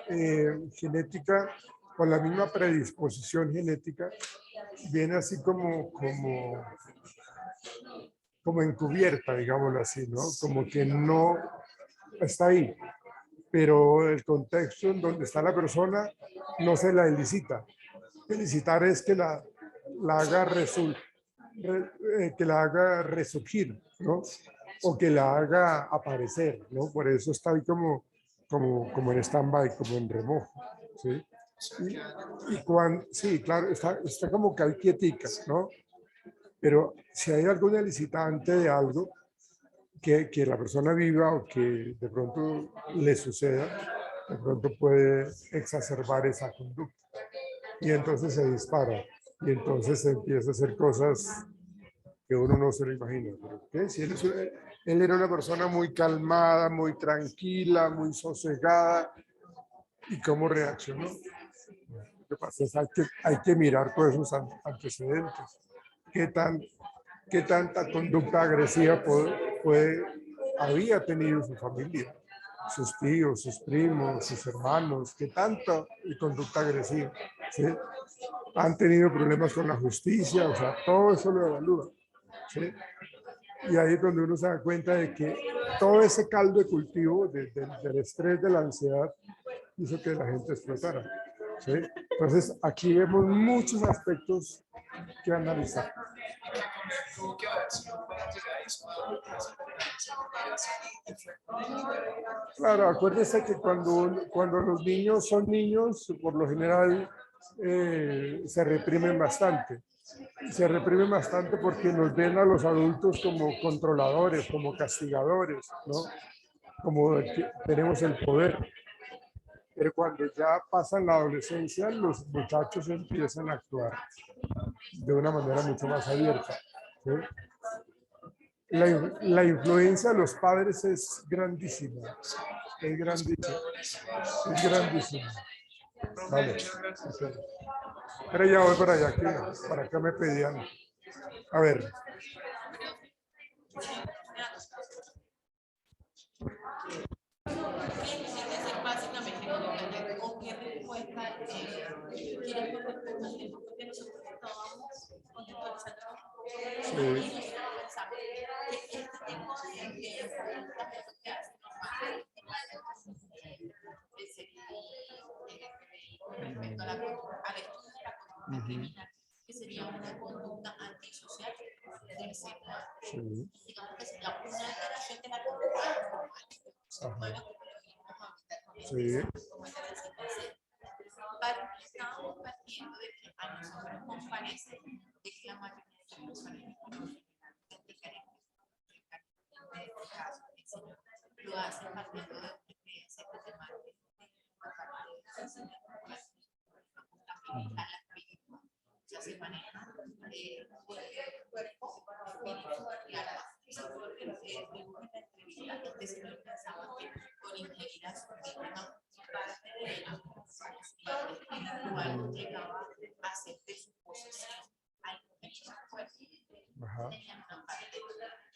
Speaker 1: genética o la misma predisposición genética viene así como encubierta, digámoslo así, ¿no? Como que no está ahí, pero el contexto en donde está la persona no se la elicita. Elicitar es que la haga resurgir, ¿no? O que la haga aparecer, ¿no? Por eso está ahí como como en stand-by, como en remojo, ¿sí? Y cuando, sí, claro, está como que hay quietica, ¿no? Pero si hay alguna licitante de algo que la persona viva o que de pronto le suceda, de pronto puede exacerbar esa conducta. Y entonces se dispara. Y entonces se empieza a hacer cosas que uno no se lo imagina. ¿Pero qué? Si él era una persona muy calmada, muy tranquila, muy sosegada. ¿Y cómo reaccionó? Lo que pasa es que hay que mirar todos esos antecedentes. ¿Qué tanta conducta agresiva había tenido su familia? Sus tíos, sus primos, sus hermanos, ¿qué tanto de conducta agresiva? ¿Sí? Han tenido problemas con la justicia, o sea, todo eso lo evalúa. ¿Sí? Y ahí es donde uno se da cuenta de que todo ese caldo de cultivo del estrés, de la ansiedad, hizo que la gente explotara. ¿Sí? Entonces, aquí vemos muchos aspectos que analizar. Claro, acuérdese que cuando los niños son niños, por lo general se reprimen bastante. Se reprimen bastante porque nos ven a los adultos como controladores, como castigadores, ¿no? Como que tenemos el poder. Pero cuando ya pasan la adolescencia, los muchachos empiezan a actuar de una manera mucho más abierta. ¿Sí? La influencia de los padres es grandísima. Es grandísima. Es grandísima. Vale. Okay. Pero ya voy para allá, para que me pedían. A ver.
Speaker 8: Básicamente, ¿con qué respuesta quieren contextualizar? Porque nosotros estábamos contextualizando y nosotros pensamos que este tipo de preguntas es lo que hace respecto al estudio de la conducta criminal, que sería una conducta antisocial del ser humano. Digamos que sería una alteración de la conducta. Sí. Estamos partiendo de que a nosotros nos parece de que la mayoría de las personas lo hacen partiendo de una creencia matemática a las víctimas. O sea, se maneja el cuerpo, espíritu y alma. Porque vimos en la entrevista, este señor pensaba que con ingerir a su víctima parte de la espiritual llegaba a ser de su posesión. Al ingerir su cuerpo, tenían una parte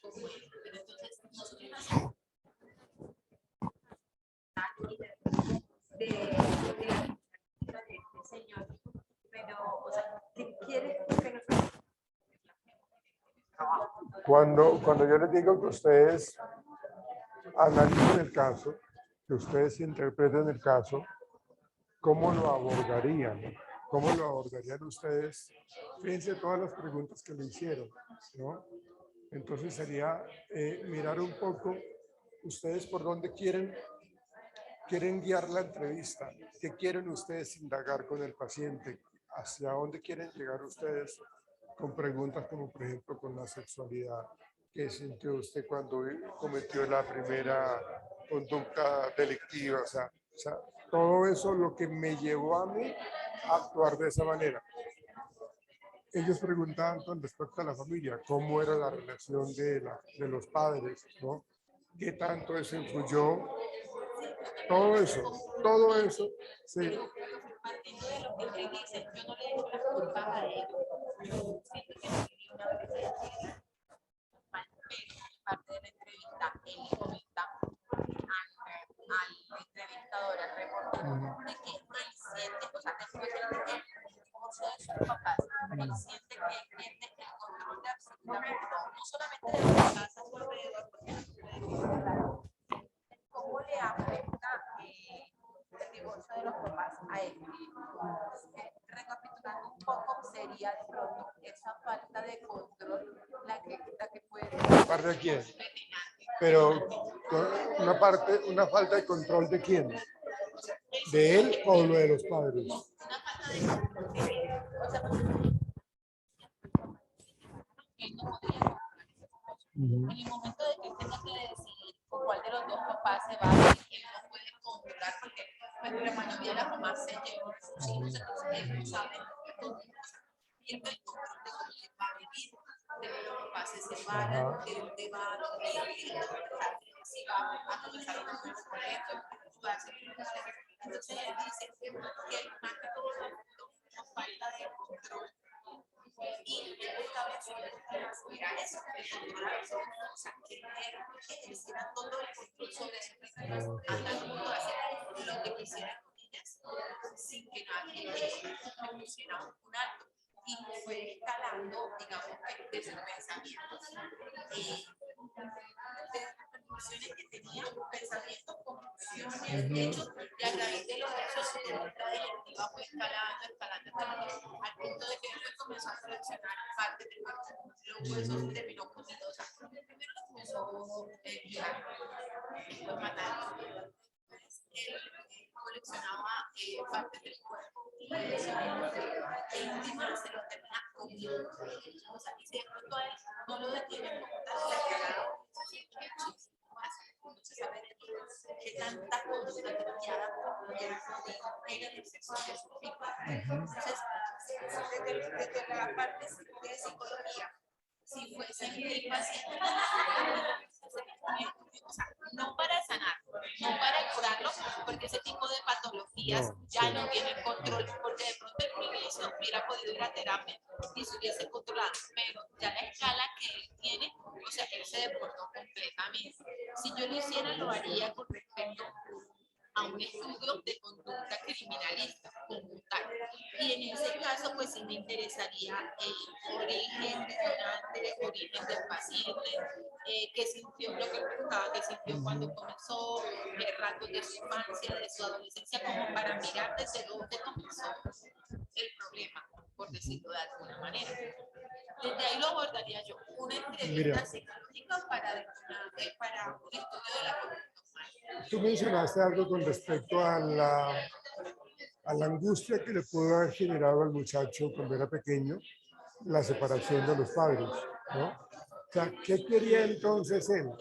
Speaker 8: como él. Pero entonces, nosotros hacemos de este señor, pero, o sea, ¿qué quiere que nosotros?
Speaker 1: Cuando yo les digo que ustedes analicen el caso, que ustedes interpreten el caso, ¿cómo lo abordarían? ¿Cómo lo abordarían ustedes? Fíjense todas las preguntas que le hicieron, ¿no? Entonces sería mirar un poco ustedes por dónde quieren guiar la entrevista, qué quieren ustedes indagar con el paciente, hacia dónde quieren llegar ustedes con preguntas como por ejemplo con la sexualidad, qué sintió usted cuando cometió la primera conducta delictiva, o sea, todo eso lo que me llevó a mí a actuar de esa manera. Ellos preguntaban con respecto a la familia, cómo era la relación de los padres, ¿no? ¿Qué tanto eso influyó? Todo eso, sí.
Speaker 8: Parte de la entrevista, él comenta al entrevistador, al reportero, de que él siente, o sea, después del divorcio de sus papás, él siente que tiene el control de absolutamente todo, no solamente de las casas a su alrededor, porque no puede controlar. ¿Cómo le afecta el divorcio de los papás a él? Recapitulando un poco, sería de pronto esa falta de control la que puede...
Speaker 1: ¿Parte de quién? Pero una falta de control de quién, de él o lo de los padres.
Speaker 8: En el momento de que él tenga que decidir por cuál de los dos papás se va a ir, él no puede controlar porque pues, la mayoría de las mamás se llevan a sus hijos, entonces él no sabe pierde el control de cómo él va a vivir, de que los papás se separan, de dónde va a dormir, si va a comenzar a dormir por colegio, va a hacer. Entonces él dice que más que todo nos falta de control. Y esta vez era eso, controlar, o sea, que hicieran todo el control sobre su vida, hasta el punto de hacer lo que quisieran con ellas, sin que nadie le pusiera un alto. Y fue escalando, digamos, de sus pensamientos. De las conclusiones que tenía, pensamientos, conclusiones, hechos, y a raíz de los hechos, su conducta delictiva fue escalando, al punto de que él comenzó a coleccionar partes del cuerpo. Los huesos terminó comiendo, o sea, primero lo comenzó violar, después matar. Él coleccionaba partes del cuerpo y en última se lo termina comiendo. O sea, y si de pronto a él no lo detiene como tal, declarado, no se sabe de qué tanta conducta en el sexo de su hijo. Entonces, desde la parte de psicología, si fuese mi paciente, o sea, no para sanar, no para curarlo, porque ese tipo de patologías ya no tienen control, porque de pronto el inicio hubiera podido ir a terapia y se hubiese controlado, pero ya la escala que él tiene, o sea, él se deportó completamente. Si yo lo hiciera, lo haría con respecto a un estudio de conducta criminalista como tal. Y en ese caso, pues sí me interesaría el origen detonante, origen del paciente, qué sintió, lo que preguntaba, qué sintió cuando comenzó, rasgos de su infancia, de su adolescencia, como para mirar desde dónde comenzó el problema, por decirlo de alguna manera. Desde ahí lo abordaría yo, una entrevista psicológica para un estudio de la conducta humana.
Speaker 1: Tú mencionaste algo con respecto a la angustia que le pudo haber generado al muchacho cuando era pequeño la separación de los padres, ¿no? O sea, ¿qué quería entonces él?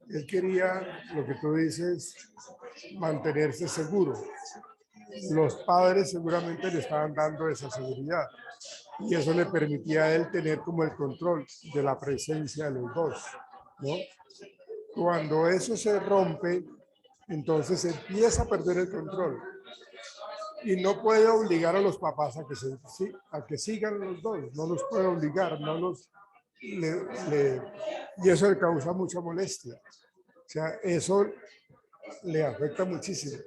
Speaker 1: Él quería, lo que tú dices, mantenerse seguro. Los padres seguramente le estaban dando esa seguridad y eso le permitía a él tener como el control de la presencia de los dos, ¿no? Cuando eso se rompe, entonces empieza a perder el control y no puede obligar a los papás a que sigan los dos, no los puede obligar, no los y eso le causa mucha molestia. O sea, eso le afecta muchísimo,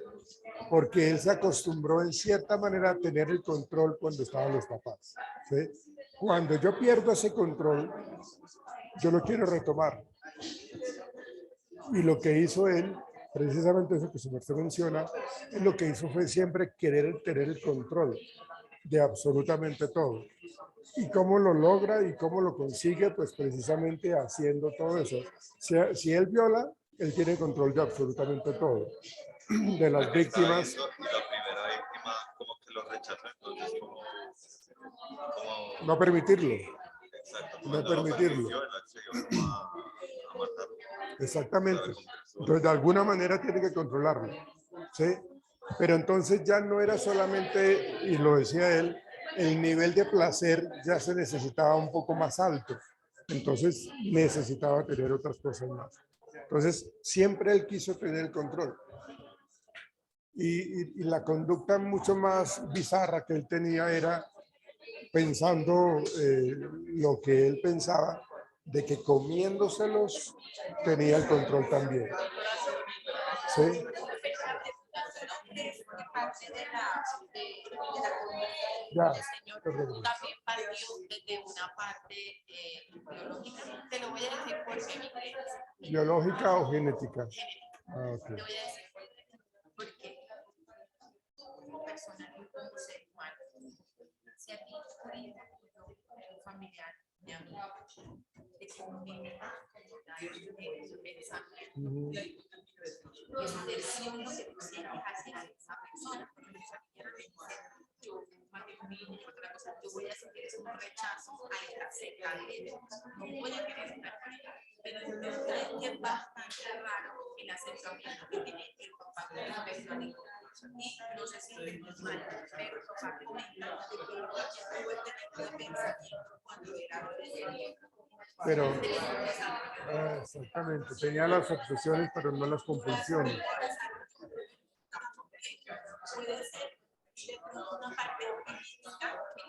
Speaker 1: porque él se acostumbró en cierta manera a tener el control cuando estaban los papás, ¿sí? Cuando yo pierdo ese control, yo lo quiero retomar. Y lo que hizo él, precisamente eso que su merced menciona, lo que hizo fue siempre querer tener el control de absolutamente todo. ¿Y cómo lo logra y cómo lo consigue? Pues precisamente haciendo todo eso. Si él viola, él tiene control de absolutamente todo. De las víctimas.
Speaker 10: Y la primera víctima como que lo rechazó, entonces como
Speaker 1: no permitirlo.
Speaker 10: Exacto,
Speaker 1: no permitirlo.
Speaker 10: A matarlo.
Speaker 1: Exactamente. Entonces, de alguna manera tiene que controlarlo, ¿sí? Pero entonces ya no era solamente, y lo decía él, el nivel de placer ya se necesitaba un poco más alto. Entonces, necesitaba tener otras cosas más. Entonces, siempre él quiso tener el control. Y la conducta mucho más bizarra que él tenía era pensando lo que él pensaba, de que comiéndoselos tenía el control también. ¿Sí? Ya,
Speaker 8: también partió desde una parte biológica. Te lo voy a decir por qué mi creencia.
Speaker 1: ¿Biológica o genética?
Speaker 8: Ah, okay. Te voy a decir por qué. Porque tú como persona, como ser humano, si a ti, por ejemplo, un familiar de amigo, te comenta como tal, pensamiento, versión lo que tú sientes hacia esa persona. Porque esa niña le dice, yo, matrimonio, otra cosa, yo voy a sentir es un rechazo a esta secta de ellos. No voy a querer estar con ella. Pero no creo que es bastante raro el acercamiento que tiene el papá con respecto a Nico. Y no sé si es mal, pero el papá comenta que tuvo este tipo de pensamiento cuando era adolescente.
Speaker 1: Pero, exactamente, tenía las obsesiones, pero no las compulsiones.
Speaker 8: Puede ser de pronto una parte política que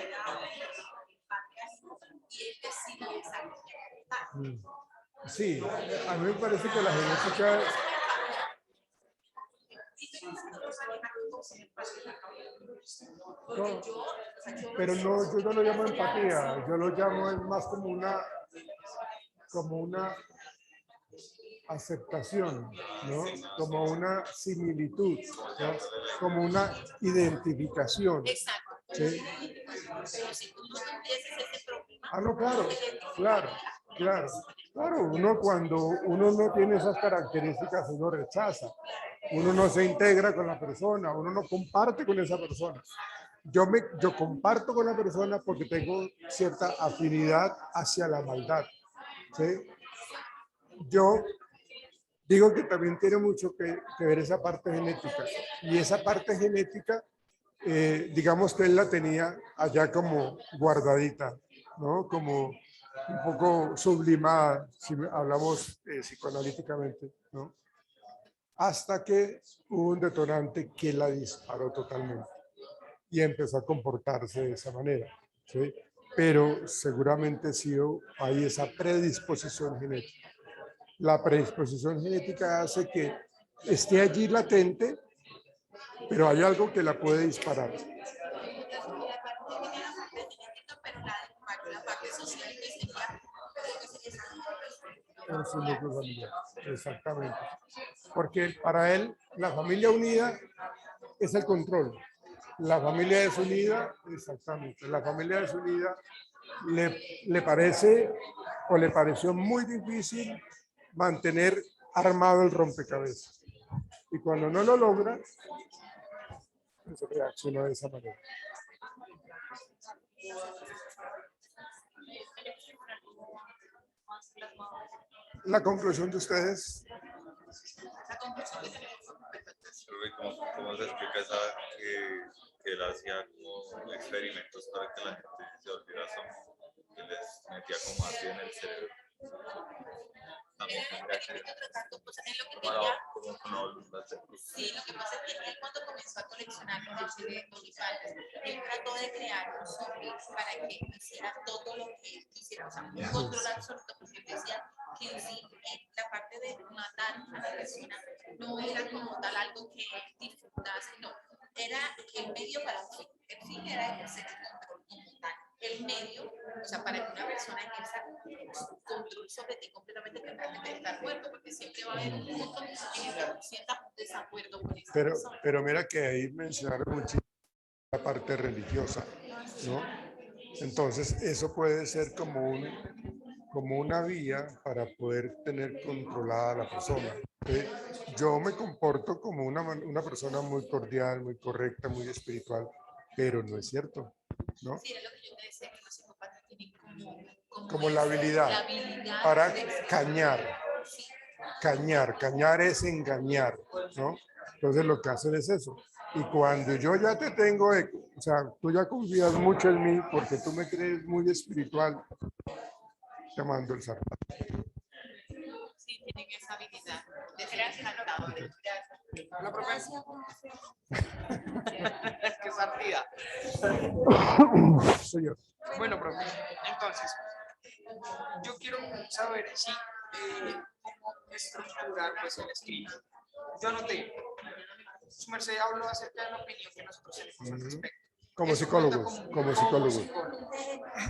Speaker 8: era y él decidió esa línea.
Speaker 1: Sí, a mí me parece que la genética... No, pero no, yo no lo llamo empatía, yo lo llamo es más como una aceptación, ¿no? Como una similitud, ¿no? Como una identificación.
Speaker 8: Exacto.
Speaker 1: ¿Sí?
Speaker 8: Pero si tú no tuvieses ese problema,
Speaker 1: Ah, no, claro. Uno cuando uno no tiene esas características, uno rechaza, uno no se integra con la persona, uno no comparte con esa persona. Yo comparto con la persona porque tengo cierta afinidad hacia la maldad, ¿sí? Yo digo que también tiene mucho que ver esa parte genética, y esa parte genética, digamos que él la tenía allá como guardadita, ¿no? Como un poco sublimada, si hablamos psicoanalíticamente, ¿no? Hasta que hubo un detonante que la disparó totalmente y empezó a comportarse de esa manera, ¿sí? Pero seguramente sí hay esa predisposición genética. La predisposición genética hace que esté allí latente, pero hay algo que la puede disparar. En su núcleo familiar, exactamente. Porque para él la familia unida es el control. La familia desunida, exactamente, la familia desunida le parece o le pareció muy difícil mantener armado el rompecabezas. Y cuando no lo logra, pues reacciona de esa manera. La conclusión de ustedes.
Speaker 10: ¿Cómo se explica esa que él hacía como experimentos para que la gente se olvidara, que les metía como así en el cerebro? También tendría que
Speaker 8: Sí, lo que pasa es que él cuando comenzó a coleccionar los de documentales, él trató de crear un software para que hiciera todo lo que él quisiera, o sea, un control absoluto, porque él decía que en sí la parte de matar a la persona no era como tal algo que él disfrutase, no, era el medio para el fin era ejercer el control como tal. El medio, o sea, para que una persona ejerza control sobre ti completamente tendrá que estar muerto, porque siempre va a haber un punto en el que tú sientas un desacuerdo con esa persona.
Speaker 1: Pero mira que ahí mencionaron mucho la parte religiosa, ¿no? Entonces eso puede ser como una vía para poder tener controlada a la persona. ¿Sí? Yo me comporto como una persona muy cordial, muy correcta, muy espiritual, pero no es cierto, ¿no?
Speaker 8: Sí, era lo que yo te decía, que los psicópatas tienen
Speaker 1: como la habilidad para cañar.
Speaker 8: Sí.
Speaker 1: Cañar es engañar, ¿no? Entonces lo que hacen es eso. Y cuando yo ya te tengo, o sea, tú ya confías mucho en mí porque tú me crees muy espiritual, te mando el zarpazo.
Speaker 8: Sí, tienen esa habilidad de ser encantadores.
Speaker 9: La profesión. Qué partida.
Speaker 1: Señor.
Speaker 9: Bueno, profe, entonces, yo quiero saber si cómo estructurar pues, el escrito. Yo anoté, su merced habló acerca de la opinión que nosotros tenemos al respecto.
Speaker 1: Como psicólogos, como psicólogos.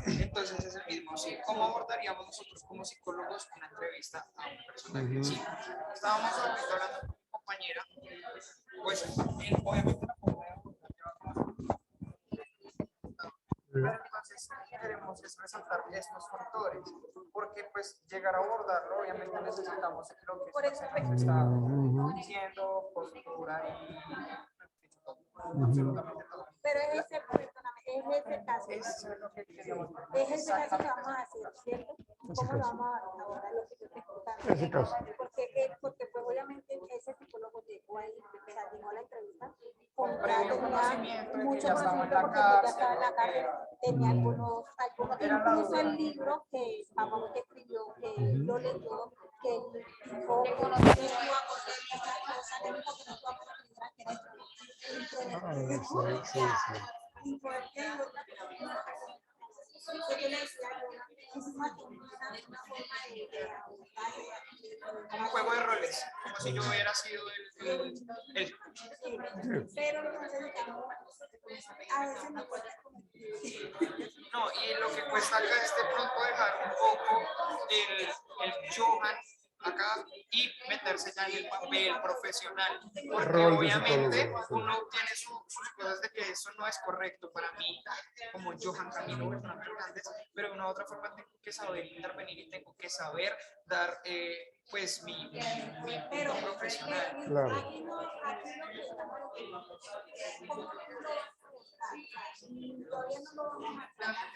Speaker 9: Entonces es el mismo, ¿sí? ¿Cómo abordaríamos nosotros como psicólogos una entrevista a una persona? Sí, estábamos hablando con mi compañera, pues obviamente la forma de abordar. Entonces queremos
Speaker 11: queremos es resaltar estos factores, porque pues llegar a abordarlo, obviamente necesitamos lo que está diciendo, postura y absolutamente todo.
Speaker 8: Pero es ese, perdóname, es ese caso.
Speaker 11: Eso es lo que queríamos ver.
Speaker 8: Es ese caso que vamos a hacer, ¿cierto? ¿Cómo lo vamos a abordar lo que yo te estoy contando?
Speaker 1: Ese caso.
Speaker 8: Porque pues obviamente ese psicólogo llegó ahí, o sea, llegó a la entrevista
Speaker 11: Con previo conocimiento de que
Speaker 8: mucho
Speaker 11: ya estaba en
Speaker 8: conocimiento
Speaker 11: la
Speaker 8: porque ya estaba en
Speaker 11: cárcel.
Speaker 8: la cárcel, tenía algunos incluso el libro que papá que escribió, que lo leyó, que él dijo que conocimiento a correr esas cosas, que dijo que no tuvo oportunidad que era y por qué yo le decía una forma de
Speaker 11: Como juego de roles, como si yo hubiera sido el
Speaker 8: pero necesitamos a veces no cuesta como
Speaker 11: no, y lo que cuesta acá es de pronto dejar un poco el Johan acá y meterse ya en el papel profesional, porque
Speaker 1: Rol de
Speaker 11: obviamente
Speaker 1: psicólogo, sí.
Speaker 11: uno tiene sus cosas de que eso no es correcto para mí, como Johan Camilo Fernández, pero de una u otra forma tengo que saber intervenir y tengo que saber dar pues mi punto profesional.
Speaker 1: Claro.
Speaker 8: aquí no que estamos todavía no lo vamos a hacer.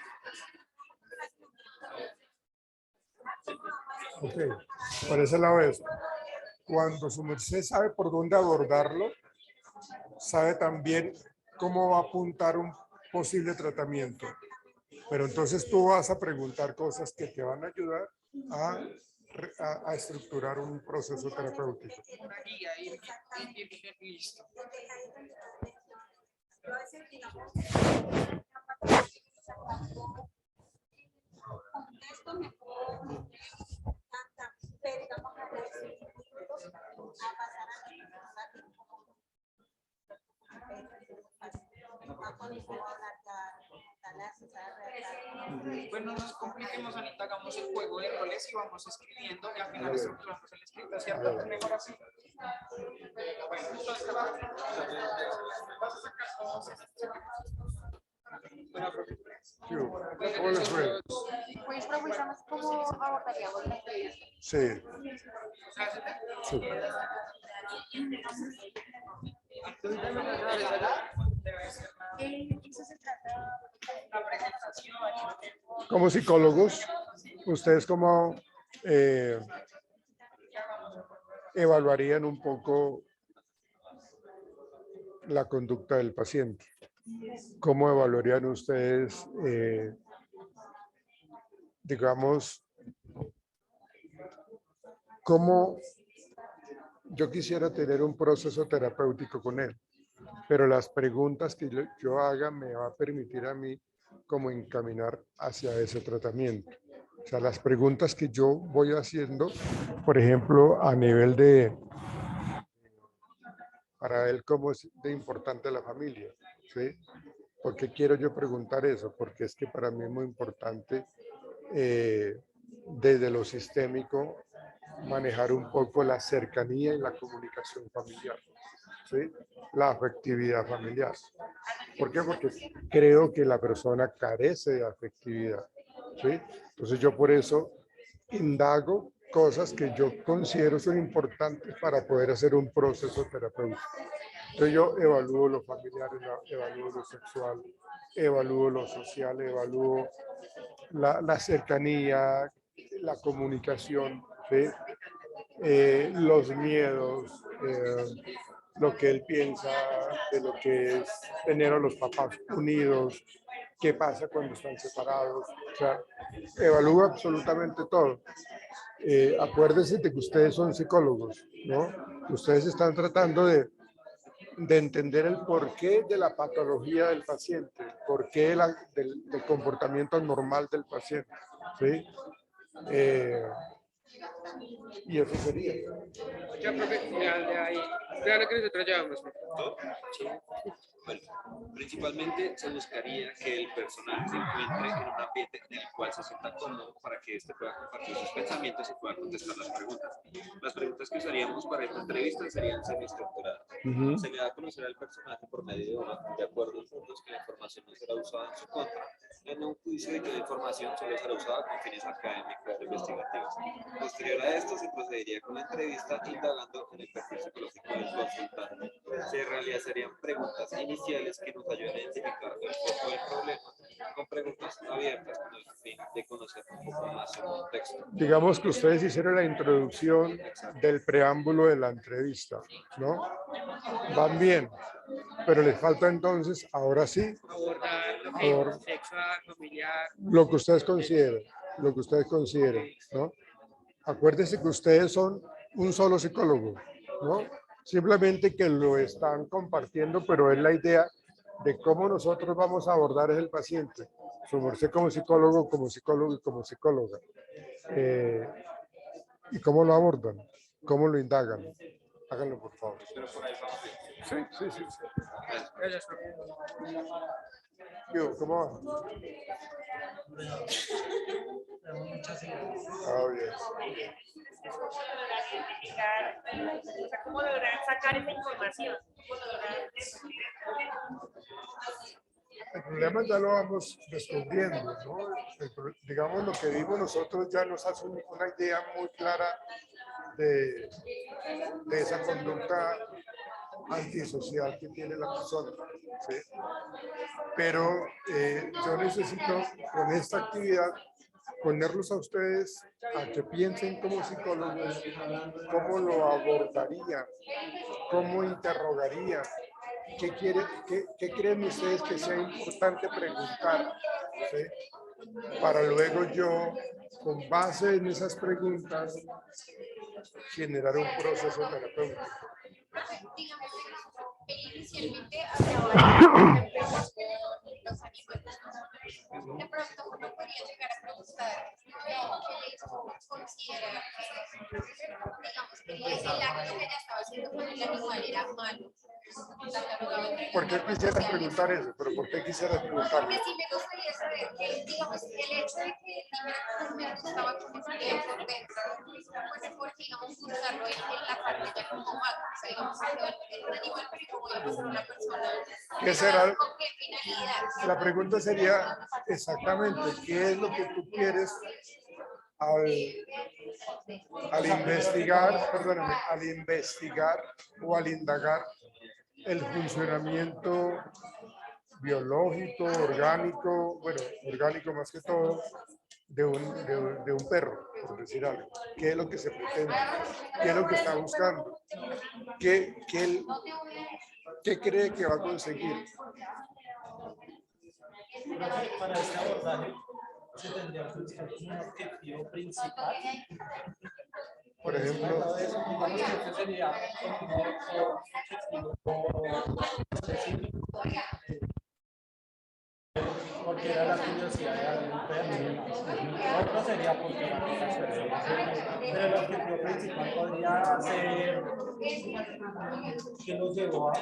Speaker 1: Ok, por ese lado es, cuando su merced sabe por dónde abordarlo, sabe también cómo va a apuntar un posible tratamiento. Pero entonces tú vas a preguntar cosas que te van a ayudar a estructurar un proceso terapéutico.
Speaker 11: Una guía y listo.
Speaker 8: Esto me puedo pero digamos a pasar
Speaker 11: Bueno, no nos compliquemos, Anita, hagamos el juego de roles y vamos escribiendo y al final estructuramos el escrito, ¿cierto? Mejor así. Bueno, entonces vas a sacar todos estos. Bueno,
Speaker 1: ¿Cómo les fue?
Speaker 8: pues profesamos cómo abordaríamos la entrevista.
Speaker 1: Sí. Sí.
Speaker 8: Eso se trata
Speaker 11: la presentación.
Speaker 1: Como psicólogos, ustedes cómo evaluarían un poco la conducta del paciente. ¿Cómo evaluarían ustedes, digamos, cómo yo quisiera tener un proceso terapéutico con él? Pero las preguntas que yo haga me va a permitir a mí como encaminar hacia ese tratamiento. O sea, las preguntas que yo voy haciendo, por ejemplo, a nivel de, para él, cómo es de importante la familia, ¿sí? ¿Por qué quiero yo preguntar eso? Porque es que para mí es muy importante desde lo sistémico manejar un poco la cercanía y la comunicación familiar, ¿sí? La afectividad familiar. ¿Por qué? Porque creo que la persona carece de afectividad, ¿sí? Entonces yo por eso indago cosas que yo considero son importantes para poder hacer un proceso terapéutico. Entonces yo evalúo lo familiar, evalúo lo sexual, evalúo lo social, evalúo la cercanía, la comunicación, ¿sí? Los miedos, lo que él piensa de lo que es tener a los papás unidos, qué pasa cuando están separados, o sea, evalúa absolutamente todo. Acuérdense de que ustedes son psicólogos, ¿no? Ustedes están tratando de entender el porqué de la patología del paciente, el porqué del comportamiento anormal del paciente, ¿sí? Y eso sería.
Speaker 12: Ya, profe, vea lo que nosotros llevamos.
Speaker 5: Sí. Bueno, principalmente se buscaría que el personal se encuentre en un ambiente en el cual se sienta cómodo para que éste pueda compartir sus pensamientos y pueda contestar las preguntas. Las preguntas que usaríamos para esta entrevista serían semiestructuradas. Se le da a conocer al personaje por medio de acuerdos mutuos que la información no será usada en su contra, en un juicio de que la información solo será usada con fines académicos o investigativos. Posterior a esto, se procedería con la entrevista indagando en el perfil psicológico del consultante. Se realizarían preguntas iniciales que nos ayuden a identificar el foco del problema, con preguntas abiertas con el fin de conocer un poco más su contexto.
Speaker 1: Digamos que ustedes hicieron la introducción del preámbulo de la entrevista, ¿no? Van bien, pero les falta entonces, ahora sí,
Speaker 12: Abordar lo que es sexual, familiar.
Speaker 1: lo que ustedes consideren, ¿no? Acuérdense que ustedes son un solo psicólogo, ¿no? Simplemente que lo están compartiendo, pero es la idea de cómo nosotros vamos a abordar el paciente. Su merced como psicólogo y como psicóloga. ¿Y cómo lo abordan? ¿Cómo lo indagan? Háganlo, por favor. Sí.
Speaker 12: Gracias.
Speaker 1: ¿Cómo va? Oh, yes.
Speaker 13: ¿Cómo lograr sacar esa información?
Speaker 1: El problema ya lo vamos descubriendo, ¿no? Digamos, lo que vimos nosotros ya nos hace una idea muy clara de esa conducta antisocial que tiene la persona, ¿sí? Pero yo necesito con esta actividad ponerlos a ustedes a que piensen como psicólogos cómo lo abordarían, cómo interrogarían, qué creen ustedes que sea importante preguntar, ¿sí? Para luego yo, con base en esas preguntas, generar un proceso terapéutico.
Speaker 8: Inicialmente hablaba de los animales, ¿no? De pronto uno podría llegar a preguntar qué considera, digamos, que el acto que ella estaba haciendo con el animal era malo.
Speaker 1: ¿Por qué quisieras preguntar eso? ¿Pero por qué quisieras preguntar?
Speaker 8: Porque sí me gustaría saber que, digamos, el hecho de que me gustaba como sería por dentro, pues por, digamos, buscarlo en la parte ya como malo, o sea, digamos, en un animal, pero como digamos, en una persona.
Speaker 1: ¿Qué será?
Speaker 8: ¿Con qué finalidad?
Speaker 1: La pregunta sería exactamente, ¿qué es lo que tú quieres al investigar, perdóname, al investigar o al indagar el funcionamiento biológico, orgánico, bueno, orgánico más que todo, de un perro, por decir algo? ¿Qué es lo que se pretende? ¿Qué es lo que está buscando? ¿Qué cree que va a conseguir?
Speaker 14: Para este abordaje se tendría que buscar un objetivo principal.
Speaker 1: Por ejemplo,
Speaker 14: digamos que este sería un objetivo específico, porque era la curiosidad de algún perro. Otro sería porque la aplicación, pero el objetivo principal podría ser que los llevó a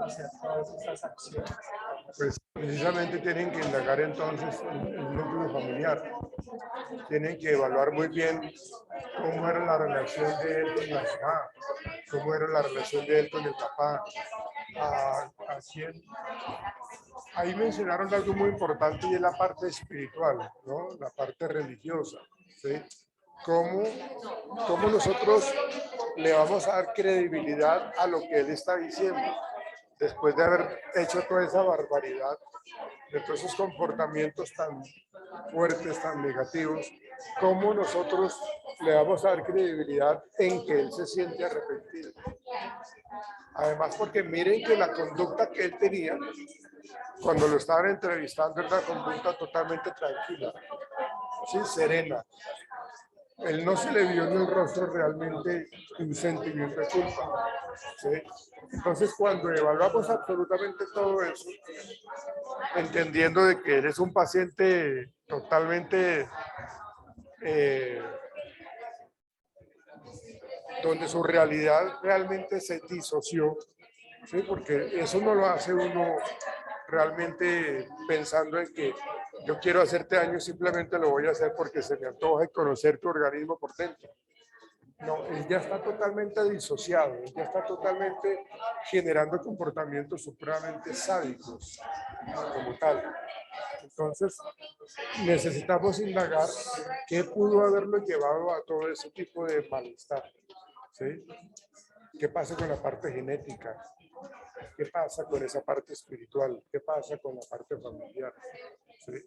Speaker 14: hacer todas estas acciones.
Speaker 1: Pues precisamente tienen que indagar entonces el núcleo familiar. Tienen que evaluar muy bien cómo era la relación de él con la mamá, cómo era la relación de él con el papá, a quién. Ahí mencionaron algo muy importante y es la parte espiritual, ¿no? La parte religiosa, ¿sí? ¿Cómo nosotros le vamos a dar credibilidad a lo que él está diciendo después de haber hecho toda esa barbaridad, de todos esos comportamientos tan fuertes, tan negativos? ¿Cómo nosotros le vamos a dar credibilidad en que él se siente arrepentido? Además, porque miren que la conducta que él tenía cuando lo estaban entrevistando era una conducta totalmente tranquila, ¿sí? Serena. Él no se le vio en el rostro realmente un sentimiento de culpa, ¿sí? Entonces, cuando evaluamos absolutamente todo eso, entendiendo de que él es un paciente totalmente donde su realidad realmente se disoció, ¿sí? Porque eso no lo hace uno realmente pensando en que yo quiero hacerte daño, simplemente lo voy a hacer porque se me antoja conocer tu organismo por dentro. No, él ya está totalmente disociado, él ya está totalmente generando comportamientos supremamente sádicos, como tal. Entonces, necesitamos indagar qué pudo haberlo llevado a todo ese tipo de malestar. ¿Sí? ¿Qué pasa con la parte genética? ¿Qué pasa con esa parte espiritual? ¿Qué pasa con la parte familiar? ¿Sí?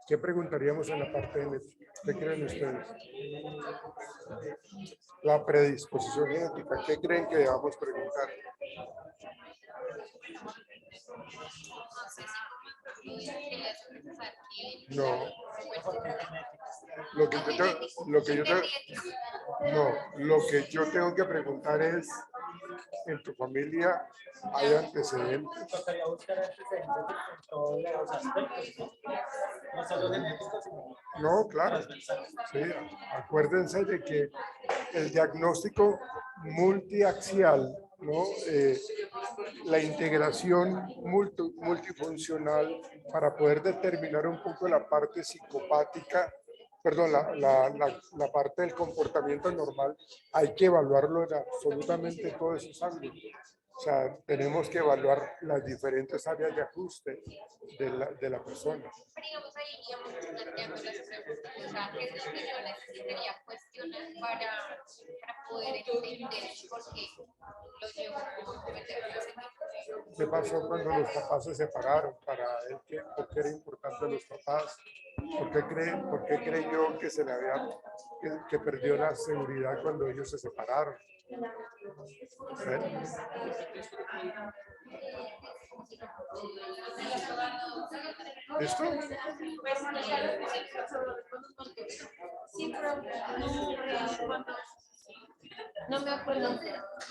Speaker 1: ¿Qué preguntaríamos en la parte genética? ¿Qué creen ustedes? La predisposición genética, ¿qué creen que debamos preguntar? No. Lo que yo tengo que preguntar es, ¿en tu familia hay antecedentes?
Speaker 14: Tocaría buscar antecedentes en todos los aspectos, no solo genéticos, sino
Speaker 1: No, claro. Sí, acuérdense de que el diagnóstico multiaxial, ¿no? La integración multifuncional para poder determinar un poco la parte psicopática, perdón, la parte del comportamiento normal, hay que evaluarlo en absolutamente todos esos ángulos. O sea, tenemos que evaluar las diferentes áreas de ajuste de la persona.
Speaker 8: Pero digamos ahí, digamos, planteando las preguntas, o sea, ¿qué es lo que yo necesitaría cuestionar para poder entender por qué lo llevo a cometer ese tipo de...
Speaker 1: ¿Qué pasó cuando los papás se separaron? Para él, ¿por qué era importante los papás? ¿Por qué creyó que se le había, que perdió la seguridad cuando ellos se separaron? ¿Sí? ¿Listo?
Speaker 15: Sí, pero no me acuerdo.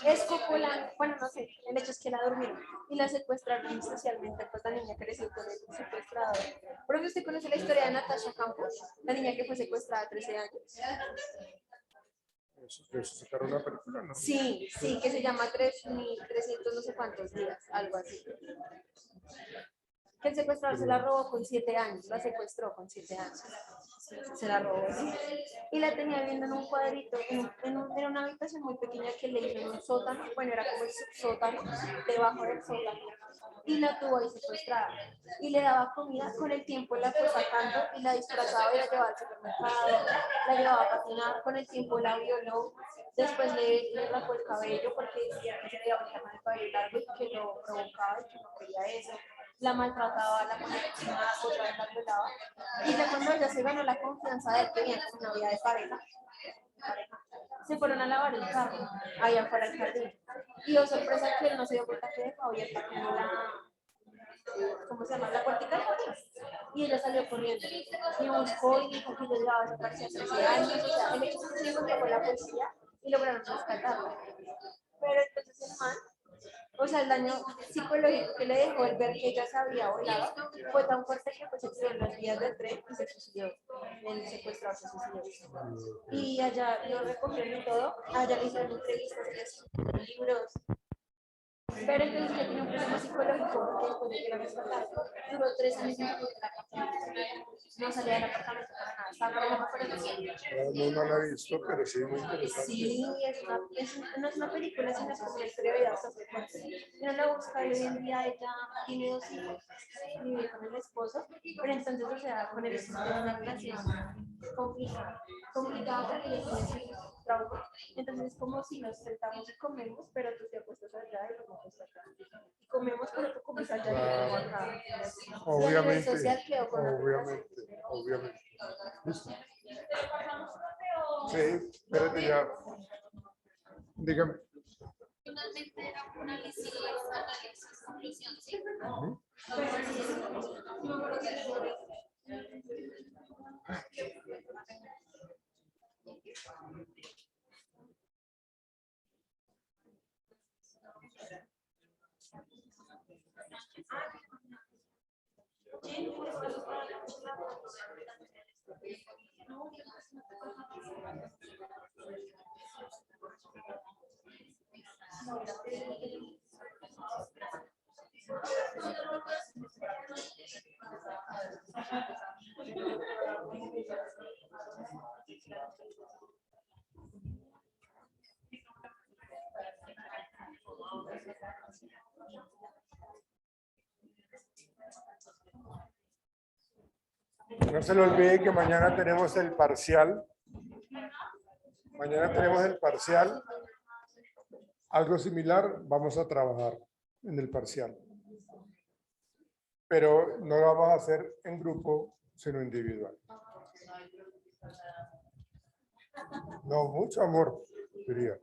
Speaker 15: Es copula, bueno, no sé, el hecho es que la durmieron y la secuestraron inicialmente, pues la niña creció con el secuestrador. ¿Pero usted conoce la historia de Natasha Campos? La niña que fue secuestrada a 13 años.
Speaker 1: ¿Eso sacaron una película, no?
Speaker 15: Sí, sí, que se llama 3.300 no sé cuántos días, algo así. Que el secuestrador se la robó con 7 años, la secuestró con 7 años. Se la robó, ¿sí? Y la tenía viviendo en un cuadrito, en una habitación muy pequeña que le hizo en un sótano, bueno, era como el subsótano, debajo del sótano. Y la tuvo ahí secuestrada. Y le daba comida, con el tiempo la fue sacando y la disfrazaba y la llevaba al supermercado, la llevaba a patinar, con el tiempo la violó. Después le rapó el cabello porque decía que se le iba a poner el cabello largo y que lo provocaba y que no quería eso. La maltrataba, la ponía encima, otra vez la violaba. Y ya cuando ella se ganó la confianza de él, que venía con una vida de pareja, se fueron a lavar el carro, allá afuera del jardín. Y oh sorpresa que él no se dio cuenta que dejó abierta como ¿cómo se llama? La puertita del jardín. Y ella salió corriendo. Y buscó y dijo que yo llevaba desaparecida 13 años. O sea, el hecho es que se encontró con la policía y lograron rescatarla. Pero entonces el man, o sea, el daño psicológico que le dejó el ver que ella se había volado fue tan fuerte que pues se quedó en las vías del tren y se suicidó. El secuestrador se suicidó. Y allá lo recogieron y todo, allá le hicieron entrevistas, libros. Pero entonces ya tiene un problema psicológico porque después de que la rescataron, duró 3 años en la cárcel. No salía del apartamento para nada, estaba con la
Speaker 1: No, no la he visto, pero sí muy interesante.
Speaker 15: Sí, no es una película, sino es como una historia de vida bastante fuerte. Yo la busca y hoy en día ella tiene 2 hijos y vive con el esposo, pero entonces, o sea, con el esposo tiene una relación complicada porque ella tiene trauma. Entonces es como si nos sentamos y comemos, pero tú te acuestas allá y yo me acuesto acá. Y comemos, pero tú comes allá y yo como acá.
Speaker 1: Obviamente,
Speaker 15: Obviamente.
Speaker 1: Listo. Sí, espérate ya. Dígame.
Speaker 8: Finalmente era un análisis, conclusión, ¿sí?
Speaker 1: No se le olvide que mañana tenemos el parcial. Mañana tenemos el parcial. Algo similar vamos a trabajar en el parcial. Pero no lo vamos a hacer en grupo, sino individual. No, mucho amor, diría.